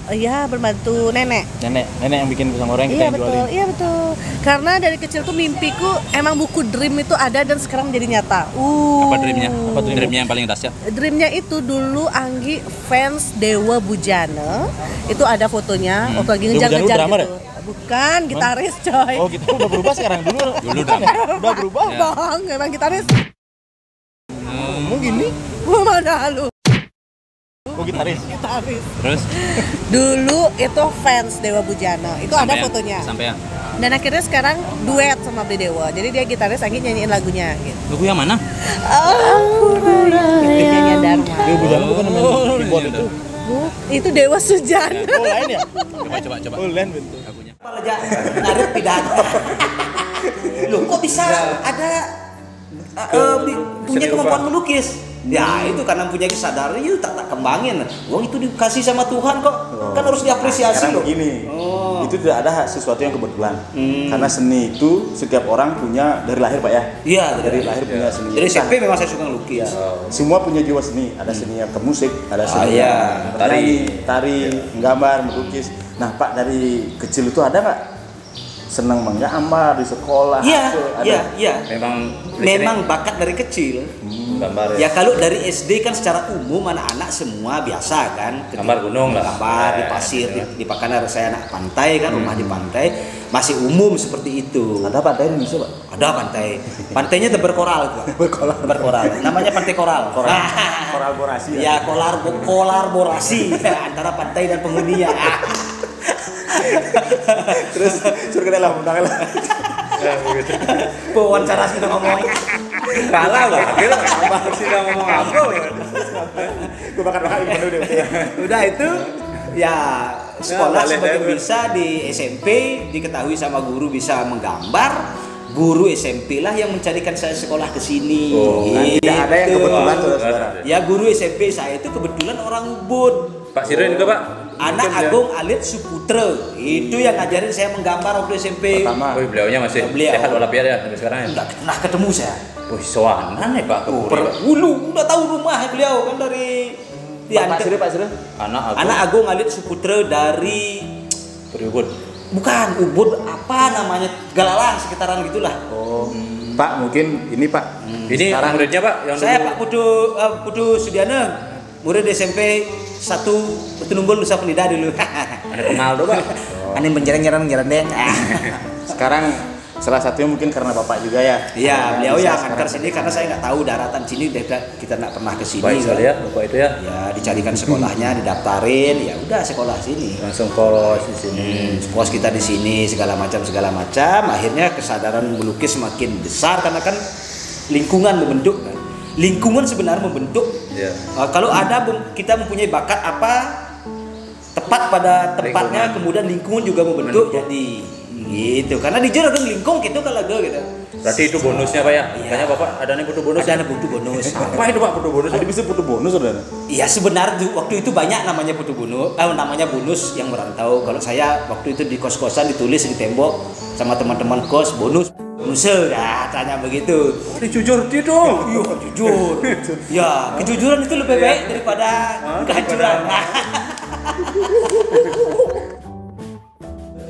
iya berbantu nenek yang bikin pisang goreng kita iya yang jualin. Iya betul, karena dari kecil tuh mimpiku emang buku dream itu ada dan sekarang menjadi nyata. Apa dreamnya? Dreamnya yang paling dahsyat? Dreamnya itu dulu Anggi fans Dewa Bujana, itu ada fotonya waktu lagi ngejar-ngejar gitu. Bukan, gitaris coy. Oh gitu, udah berubah sekarang dulu drama. Udah berubah Bang, emang gitaris. Ngomong gini? Mana lu? Oh gitaris. Terus? Dulu itu fans Dewa Bujana. Itu ada fotonya. Sampai ya? Dan akhirnya sekarang duet sama Beli Dewa. Jadi dia gitaris, Anggi nyanyiin lagunya gitu. Lagu yang mana? Itu nyanyian Dharma. Dewa Bujana bukan namanya keyboard itu. Itu Dewa Sujana. Oh lain ya? Coba. Oh lain bentuk. Lagunya. Apa aja narik pidato. Loh kok bisa ada punya kemampuan melukis? Ya itu karena punya kesadaran itu tak kembangin. Uang itu dikasih sama Tuhan kok. Kan harus diapresiasi loh. Begini, itu tidak ada sesuatu yang kebetulan. Karena seni itu setiap orang punya dari lahir Pak ya. Iya dari lahir punya seni. Dari SMP memang saya suka ngelukis. Semua punya jiwa seni. Ada seni yang ke musik, ada seni yang tari, menggambar, melukis. Nah Pak dari kecil itu ada nggak senang menggambar di sekolah? Iya. Memang bakat dari kecil. Gambar ya kalau dari SD kan secara umum anak-anak semua biasa kan gambar gunung lah, gambar di pasir di karena saya anak pantai kan, rumah di pantai masih umum seperti itu. Ada pantai di Indonesia Pak? Ada pantainya berkoral berkoral namanya pantai koral. Kolaborasi ya kolaborasi antara pantai dan penghuninya. Terus suruh kita lah undang lah. Wawancara kita ngomong kalah lah, kita kita ngomong apa? Gue bakal ini deh. Udah itu ya sekolah sebagian bisa di SMP diketahui sama guru bisa menggambar. Guru SMP lah yang mencarikan saya sekolah ke sini. Tidak ada yang kebetulan saudara. Ya guru SMP saya itu kebetulan orang Ubud. Pak Sirin juga Pak. Anak Agung Alit Suputra itu yang ngajarin saya menggambar waktu SMP. Pertama. Beliaunya masih sehat walafiat ya sampai sekarang ya. Enggak pernah ketemu saya. Wih, soanan ya Pak. Dulu udah tahu rumah beliau kan dari Pak Sirin. Anak Agung Alit Suputra dari Ubud. Bukan Ubud, apa namanya? Galalang sekitaran gitulah. Pak mungkin ini Pak. Ini muridnya Pak yang saya Pak Putu Sudiana. Murid SMP 1 Betunumbul Nusa Penida dulu. Ada kenal tuh Pak. Aneh menjereng-jereng deng. Sekarang salah satunya mungkin karena Bapak juga ya. Iya, beliau yang antar sini karena saya nggak tahu daratan sini, kita nggak pernah ke sini. Baik sekali ya, Bapak itu ya. Ya, dicarikan sekolahnya, didaftarin, ya udah sekolah sini. Langsung kos di sini. Kos kita di sini segala macam. Akhirnya kesadaran melukis semakin besar karena kan lingkungan membentuk kan. Lingkungan sebenarnya membentuk. Yeah. Kalau ada kita mempunyai bakat apa tepat pada tempatnya, kemudian lingkungan juga membentuk. Jadi gitu. Karena di jero lingkung gitu kalau gitu. Berarti itu bonusnya Pak ya? Makanya Bapak ada nih butuh bonus. Ada butuh bonus. Apa itu Pak butuh bonus? Jadi bisa butuh bonus saudara? Iya sebenarnya waktu itu banyak namanya butuh bonus, namanya bonus yang merantau. Kalau saya waktu itu di kos-kosan ditulis di tembok sama teman-teman kos bonus. Dah tanya begitu. Jujur dia dong. Iya jujur. Ya kejujuran itu lebih baik daripada kehancuran.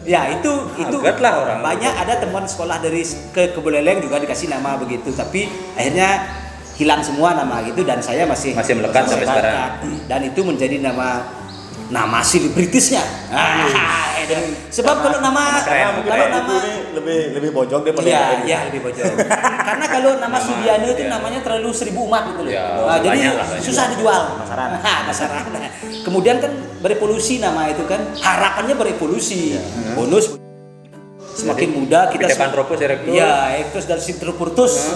Ya itu lah orang. Banyak ada teman sekolah dari ke Buleleng juga dikasih nama begitu, tapi akhirnya hilang semua nama gitu dan saya masih melekat sampai sekarang. Dan itu menjadi nama selebritisnya. Sebab kalau nama lebih bojong daripada Iya, lebih bojong. Karena kalau nama Sudiano itu namanya terlalu 1000 umat gitu loh. Jadi susah dijual pasaran. Kemudian kan berevolusi nama itu kan, harapannya berevolusi. Bonus semakin muda kita Pantropus erectus. Iya, erectus dan Sinterpurtus.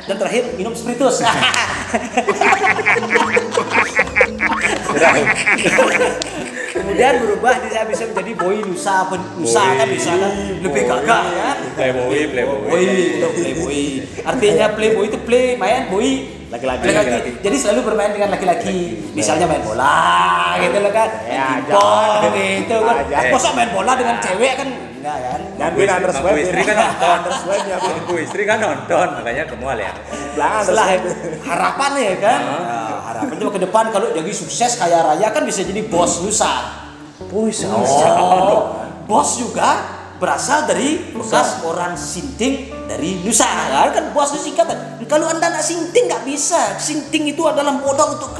Dan terakhir minum spiritus. Kemudian berubah dia bisa menjadi boy Nusa kan bisa kan lebih gagah ya. Playboy. Artinya playboy itu main boy laki-laki. Jadi selalu bermain dengan laki-laki. Misalnya main bola gitu loh kan. Pingpong gitu kan. Masa main bola dengan cewek kan enggak kan. Nyampein undersweb istri kan nonton. Istri kan nonton makanya kemual ya. Setelah harapan ya kan. Harapan juga ke depan kalau jadi sukses kaya raya kan bisa jadi bos Nusa. Bos juga berasal dari bekas orang Sinting dari Nusa. Kan bos itu singkatan. Kalau Anda nak Sinting nggak bisa. Sinting itu adalah modal untuk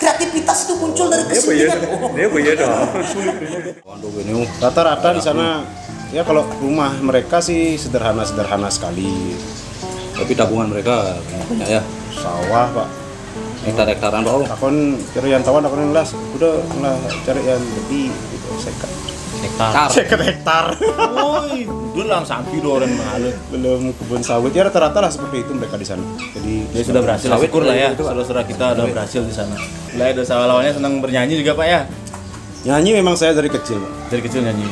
kreativitas itu muncul dari kesintingan. Iya dong. Rata-rata di sana ya kalau rumah mereka sih sederhana sekali. Tapi tabungan mereka banyak ya. Sawah Pak. Hektar-hektaran Pak. Akon cari yang tawan akon las. Udah cari yang lebih gitu hektar. Woi, dulu lang sampi do orang mahal. Belum kebun sawit ya rata-rata lah seperti itu mereka di sana. Jadi dia sudah berhasil. Syukur lah ya, saudara-saudara kita udah berhasil di sana. Mulai dosa lawannya senang bernyanyi juga Pak ya. Nyanyi memang saya dari kecil Pak. Dari kecil nyanyi.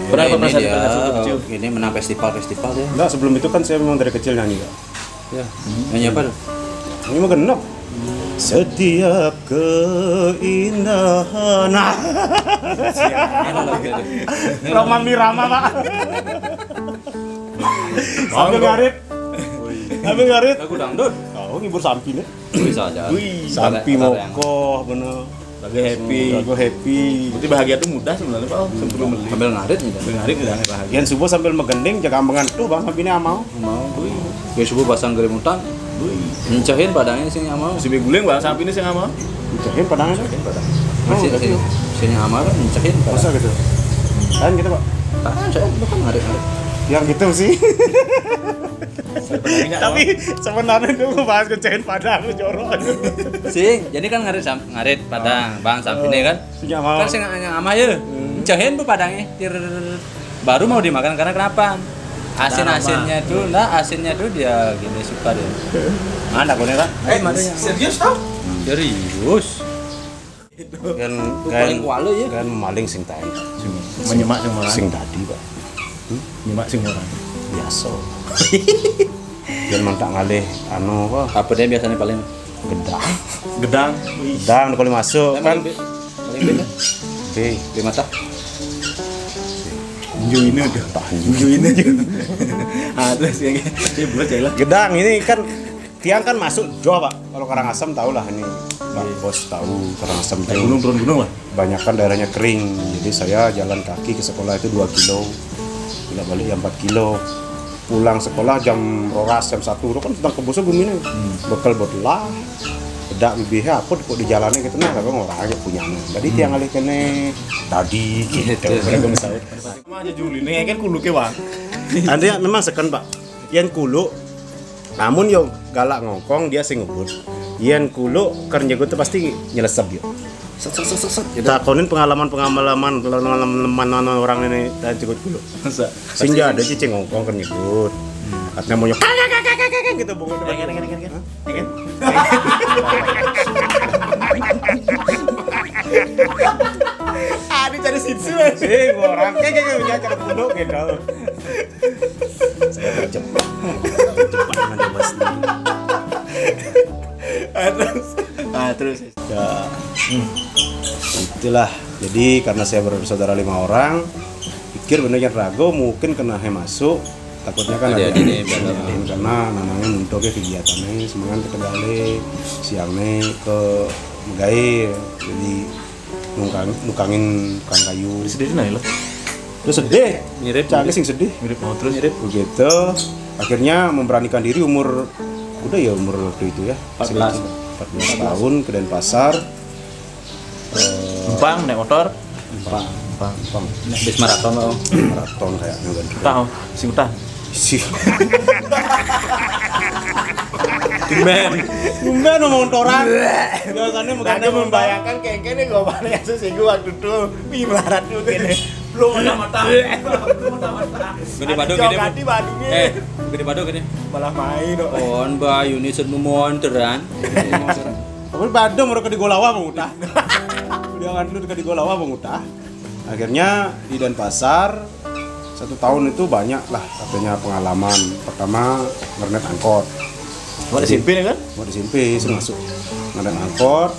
Pernah kecil? Ini menang festival ya. Enggak, sebelum itu kan saya memang dari kecil nyanyi Pak. Ya. Nyanyi apa tuh? Nyanyi mah genep. Setiap keindahan. Roma Mirama Pak. Sambil ngarit. Lagu dangdut. Kau ngibur sampi nih. Bisa aja. Sampi mokoh bener. Lagu happy. Berarti bahagia tuh mudah sebenarnya Pak. Sebelum beli. Sambil ngarit nih. Bahagia. Yang subuh sambil megending jaga ambengan tuh Bang Sampi ini mau. Ya subuh pasang gerimutan. Nyecahin padangnya sih nggak mau. Si beguling Bang Sampi ini sih nggak mau. Nyecahin padangnya. Masih sini amal kan nyecahin. Masa gitu? Kan gitu Pak? Kan saya bukan ngarit. Yang gitu sih. Tapi sebenarnya itu bahas nyecahin padang jorok. Sih, jadi kan ngarit padang Bang Sampi ini kan. Kan sih nggak ama ya. Nyecahin bu padangnya. Baru mau dimakan karena kenapa? Asinnya tuh dia gini suka dia. Mana kau nih Pak? Serius tau? Serius. Kan kuala ya. Kan maling sing tai. Menyemak sing orang. Sing tadi Pak. Nyemak sing orang. Biasa. Jangan mantak ngalih apa dia biasanya paling gedang kalau masuk kan paling B mata. Inju ini udah ada sih gedang ini kan tiang kan masuk jauh Pak. Kalau Karangasem tahu lah ini Pak Bos tahu Karangasem itu turun gunung lah. Banyak kan daerahnya kering. Jadi saya jalan kaki ke sekolah itu 2 kilo. Bila balik ya 4 kilo. Pulang sekolah jam 1 kan tentang kebusa bumi ini. Bekal botlah. Bedak bibih apa kok di jalannya gitu nah kagak ngorangnya punya. Jadi tiang alih kene tadi gitu. Mereka misalnya. Aja Juli nih kan kulo ke Bang. Ada memang seken Pak. Yen kulo namun yo galak ngongkong dia sing ngebut. Yen kulo kerja gue tuh pasti nyelesep yo. Set. Takonin pengalaman orang ini dan cukup kulo. Sehingga ada cicing ngongkong kerja gue. Katanya mau nyok gitu bunga. Ada cari situ sih orang kayak punya cara kulo gitu. Saya terjebak. terus. Ya. Itulah. Jadi karena saya bersaudara 5 orang, pikir benernya Rago mungkin kena masuk. Takutnya kan ada ini karena namanya muntah ke kegiatannya semangat ke Tegali, siangnya ke Megai, jadi nukangin tukang kayu. Sedih nih lo. Terus sedih, mirip cakep sing sedih. Mirip mau terus mirip. Begitu, akhirnya memberanikan diri umur waktu itu ya, 14 tahun ke Denpasar. Empang naik motor. Empang. Bis maraton kayaknya kan. Tahu, sing utah. Tumben ngomong motoran. Biasanya Anda membayangkan kengkene gue mana ya sesinggu waktu itu melarat juga nih. Belum ada mata. Gede badok gede. Gede badok gede. Malah main dong. On bayu ni set memonteran. Tapi badok mereka di Golawa mengutah. Jangan dulu di Golawa mengutah. Akhirnya di Denpasar 1 tahun itu banyak lah katanya pengalaman. Pertama ngernet angkot. Mau disimpi kan? Mau disimpi, saya masuk ngernet angkot.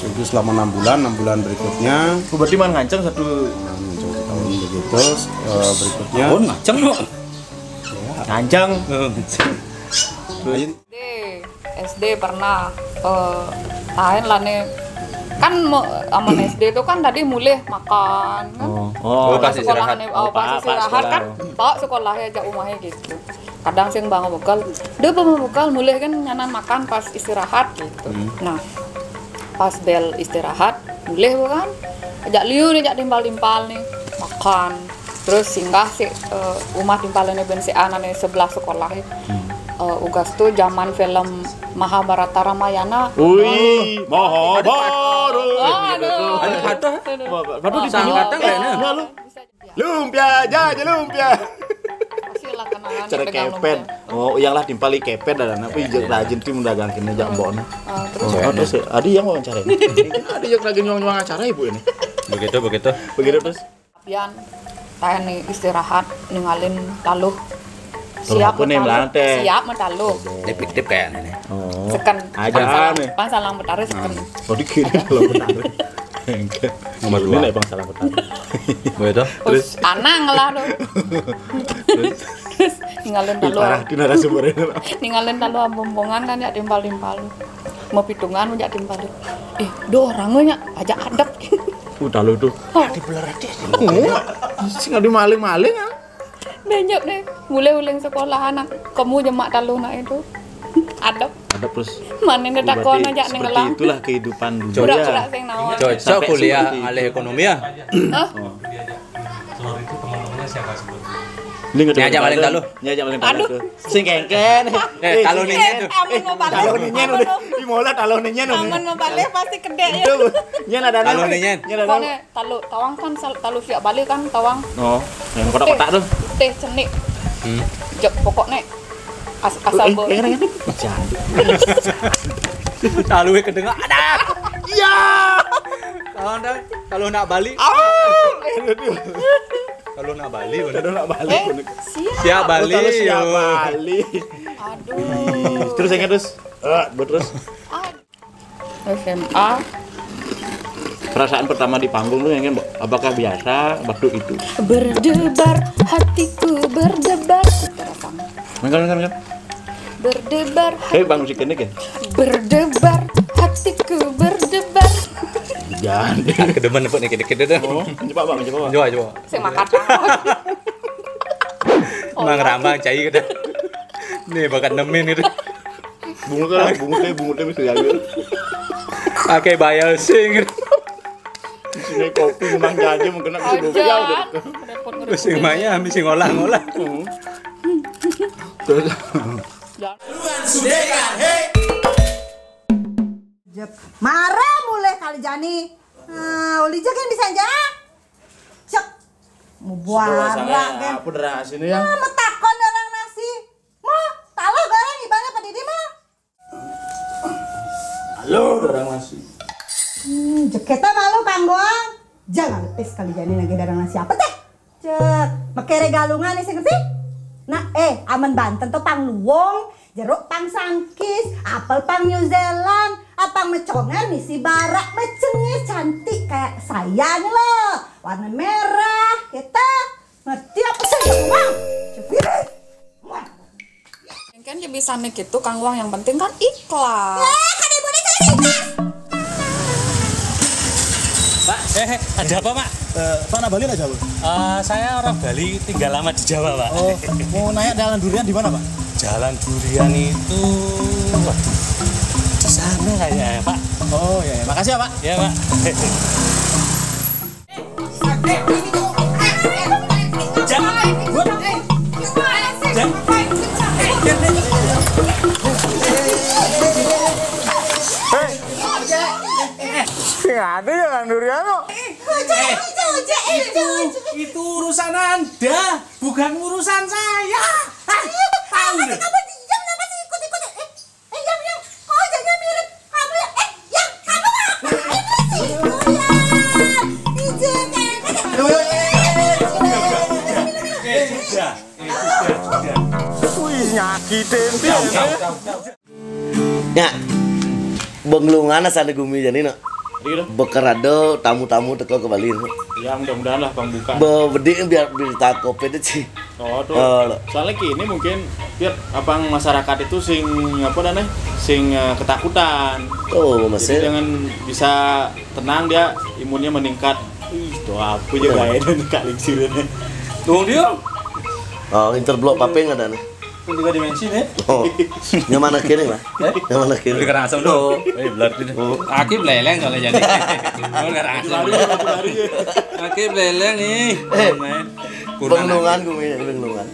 Itu selama 6 bulan berikutnya. Berarti man nganceng 1 tahun begitu. Berikutnya. Oh nganceng lo? Nganceng. SD pernah tahan lah nih. Kan aman SD itu kan tadi mulai makan kan. Pas istirahat. Pas istirahat kan pak sekolahnya aja rumahnya gitu. Kadang sing bangun bekal, dia bawa bekal mulai kan nyanan makan pas istirahat gitu. Nah pas bel istirahat mulai kan ajak liu nih, ajak timpal-timpal nih makan. Terus singgah sih rumah timpalannya bensian nih sebelah sekolahnya. Ugas tuh zaman film Mahabharata Ramayana. Wih, Mahabharata. Aduh di sana kayaknya. Lumpia, jaja lumpia. Cara kepet. Oh, yang lah timpali kepet dan apa ijek rajin tim dagang kene jambon. Terus ada yang wawancara ini. Ada yang lagi nyuang acara ibu ini. Begitu terus. Pian tani istirahat ninggalin taluh. Siap mentaluh. Dip kayaknya nih. Seken. Aja nih. Pan salang betare seken. Oh dikira kalau betare. Enggak. Nomor 2 nih Bang salang betare. Begitu. Terus anang lah tuh. Terus ninggalin taluh. Parah di narasumbernya. Ninggalin taluh bombongan kan ya timpal-timpal. Mau pitungan mau jak timpal. Do orangnya ajak adep. Taluh tuh. Di belerati. Sing adu maling-maling ah. Banyak deh, mulai ulang sekolah anak kamu jemak talu nak itu adab terus mana yang takon aja neng seperti itulah kehidupan dulu ya cocok kuliah alih ekonomi ya telur itu teman-temannya siapa sebut Nyajak paling talu. Nyajak paling talu. Sing kengken. Talu ninyen tuh. Talu ninyen udah. Di mola talu ninyen udah. Aman mau balik pasti gede ya. Nyen ada talu ninyen. Pokoknya talu tawang kan talu siap balik kan tawang. Oh, yang kotak-kotak tuh. Teh cenik. Jok pokoknya asal bo. Talu kedengar ada. Iya. Kalau nak balik. Kalau nak Bali, siap Bali. Siap Bali. Aduh. Terus yang terus, terus. SMA. Perasaan pertama di panggung lu yang kan, apakah biasa waktu itu? Berdebar hatiku berdebar. Kan. Berdebar. Bang musik ini kan? Berdebar hatiku berdebar. Jangan. Kedemen nih kede-kede dah. Coba. Saya makan. Mang rambang cai gitu. Nih bakat nemin itu. Bungutnya bisa jalan. Pakai bayar sing. Sini kopi memang jajan mungkin nak rupiah udah. Sing maya mesti ngolah-ngolah. Terus. Luan Sudekan, hei. Marah mulai kali Jani. Uli jaga yang bisa aja. Cek. Mau buara kan. Apa darah sini ya? Metakon orang nasi. Mau talah goreng ibangnya pada di mah. Halo darah nasi. Jeketa malu panggoang. Jangan lepas kali Jani lagi darah nasi apa teh? Cek. Makere galungan nih sih. Nah, aman Banten tuh pang luwong, jeruk pang sangkis, apel pang New Zealand, Apang mecongan nih si barak mecengnya cantik kayak saya nih loh. Warna merah, kita ngerti apa sih Bang? Kan ya bisa nih gitu Kang Wang, yang penting kan ikhlas. Kan ibu ini saya ikhlas. Pak, ada apa Pak? Pak anak Bali nggak jauh? Saya orang Bali, tinggal lama di Jawa Pak. Oh, mau nanya jalan durian di mana Pak? Jalan durian itu, waduh, di sana kayaknya Pak. Oh ya, makasih ya Pak. Ya Pak. Ada jalan durian kok. Itu urusan Anda, bukan urusan saya. Tahu deh. Kamu diam kenapa sih ikut-ikut? Yang wajahnya mirip kamu ya. Yang kamu ngapain sih? Wih, nyakitin dia. Ya, benglungan asal gumi jadi no. Bekerado tamu-tamu teko ke Bali. Ya mudah-mudahan lah Bang buka. Bedi biar berita kopi itu sih. Oh tuh. Soalnya kini mungkin biar abang masyarakat itu sing apa namanya? Sing ketakutan. Oh, masih. Jadi dengan bisa tenang dia imunnya meningkat. Ih, tuh aku juga ya dan kali sirene. Tuh dia. Oh, interblok papeng ada nih. Itu juga dimensi nih. Oh, yang mana kiri lah? Yang mana kiri? Beli kerasam dong. Belar ini. Aki beleleng soalnya jadi. Mau kerasam. Aki beleleng nih. Benglungan gue benglungan.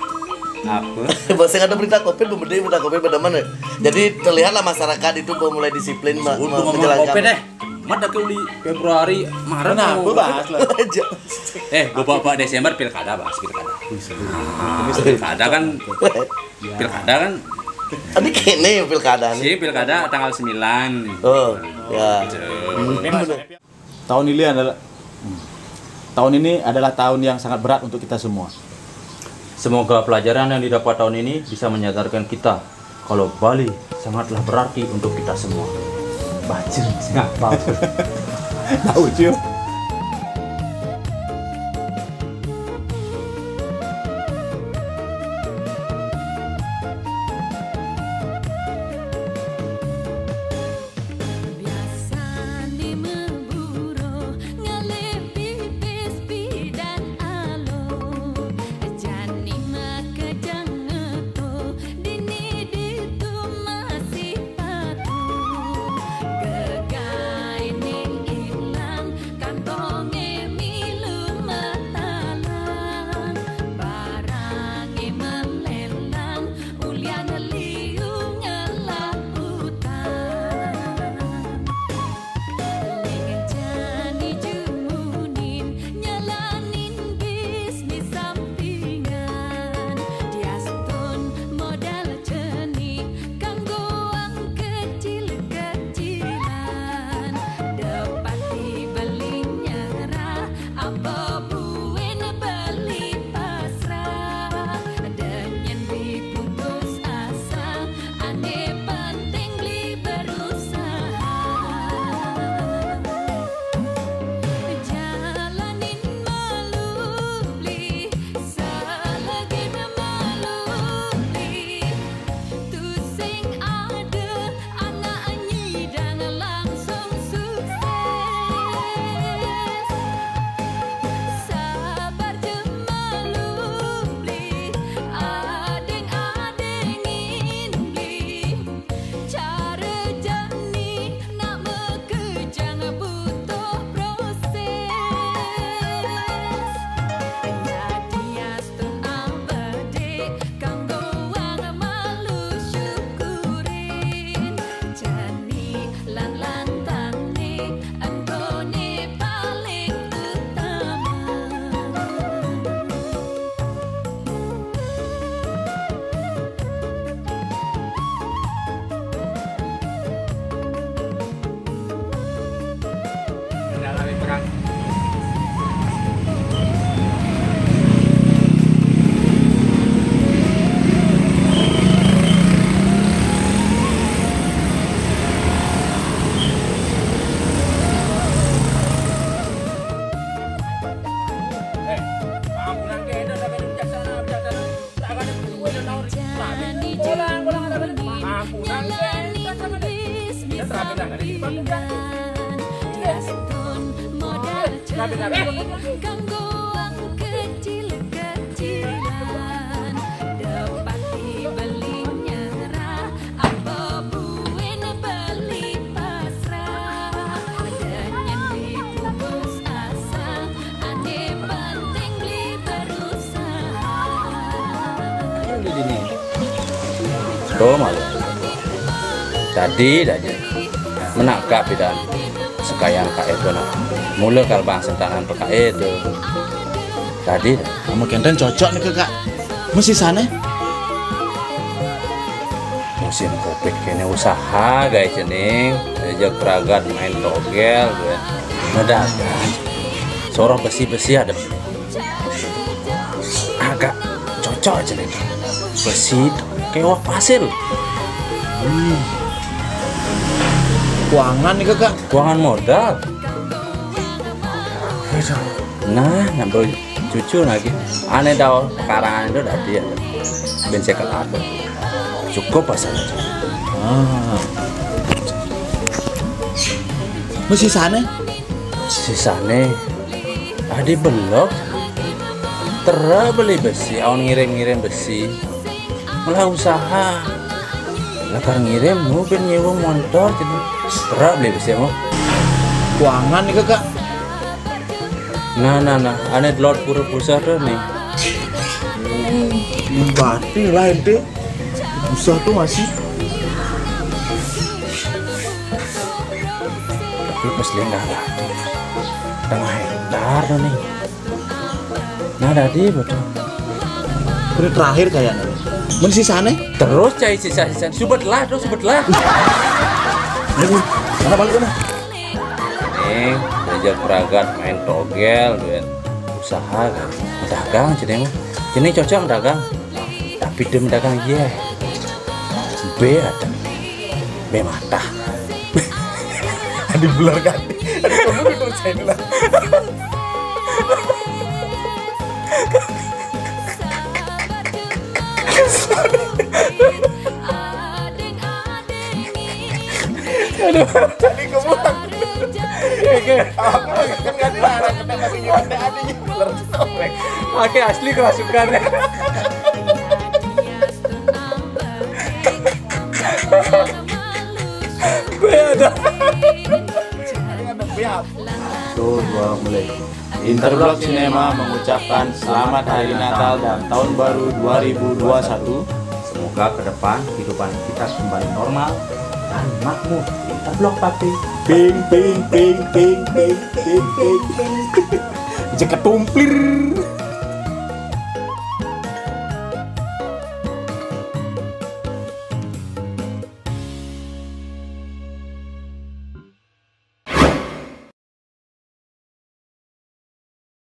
Apa? Bahasa ada berita COVID, berita COVID pada mana? Jadi terlihatlah masyarakat itu mulai disiplin menjalankan. COVID deh. Mada ke di Februari, Maret mau bahas lah. Bapak Desember pilkada bahas pilkada. Pilkada kan Tadi kene pilkada nih. Si pilkada tanggal 9. Oh, ya. Tahun ini adalah tahun yang sangat berat untuk kita semua. Semoga pelajaran yang didapat tahun ini bisa menyadarkan kita kalau Bali sangatlah berarti untuk kita semua. Bajing, nggak tahu. Tahu cuy. Gegai ning ilang Gangguan kecil-kecilan dapat dibelinya rah, apa buin beli pasrah, adanya dibungkus asa, ane penting beli berusaha. Tuh malu. Tadi menakak bidan sekayang kak itu nak. Mula kalbang sentanan pekak itu. Tadi kamu kenten cocok nih kak. Mesti sana. Musim covid kene usaha guys cening. Ajak peragat main togel gue. Medagang. Sorong besi-besi ada. Agak cocok cening. Besi kayak pasir. Keuangan nih kakak. Keuangan modal. Nah, ngambil cucu lagi. Aneh dah pekarangan itu dah dia. Bensin kelapa. Cukup pasal aja. Masih sana? Sisane. Tadi belum. Tera beli besi. Awan ngirim-ngirim besi. Malah usaha. Lakar ngirim mobil nyewa motor jadi terap beli besi mau. Keuangan nih kakak. Nah, aneh delot pura pusat tuh nih. Berarti lah ente pusat tuh masih. Tapi pas enggak ada. Tengah hektar tuh nih. Nah, tadi betul. Ini terakhir kayaknya. Masih sana? Terus cai sisa-sisa. Subetlah. Ayo, mana balik mana? Nih, belajar peragat main togel, duit usaha kan. Dagang jadi ini cocok dagang. Tapi dem dagang iya. B ada. B mata. Ada bular ganti. Ada kamu duduk saya lah. Aduh, tadi kamu kan nggak dilarang, kita masih nyontek adanya ular sobek. Oke, asli kerasukan ya. Beda. Tuh, gua mulai. Interblog Cinema mengucapkan selamat Hari Natal dan Tahun Baru 2021. Semoga ke depan kehidupan kita kembali normal dan makmur. Interblog papi. Ping. Jika tumplir.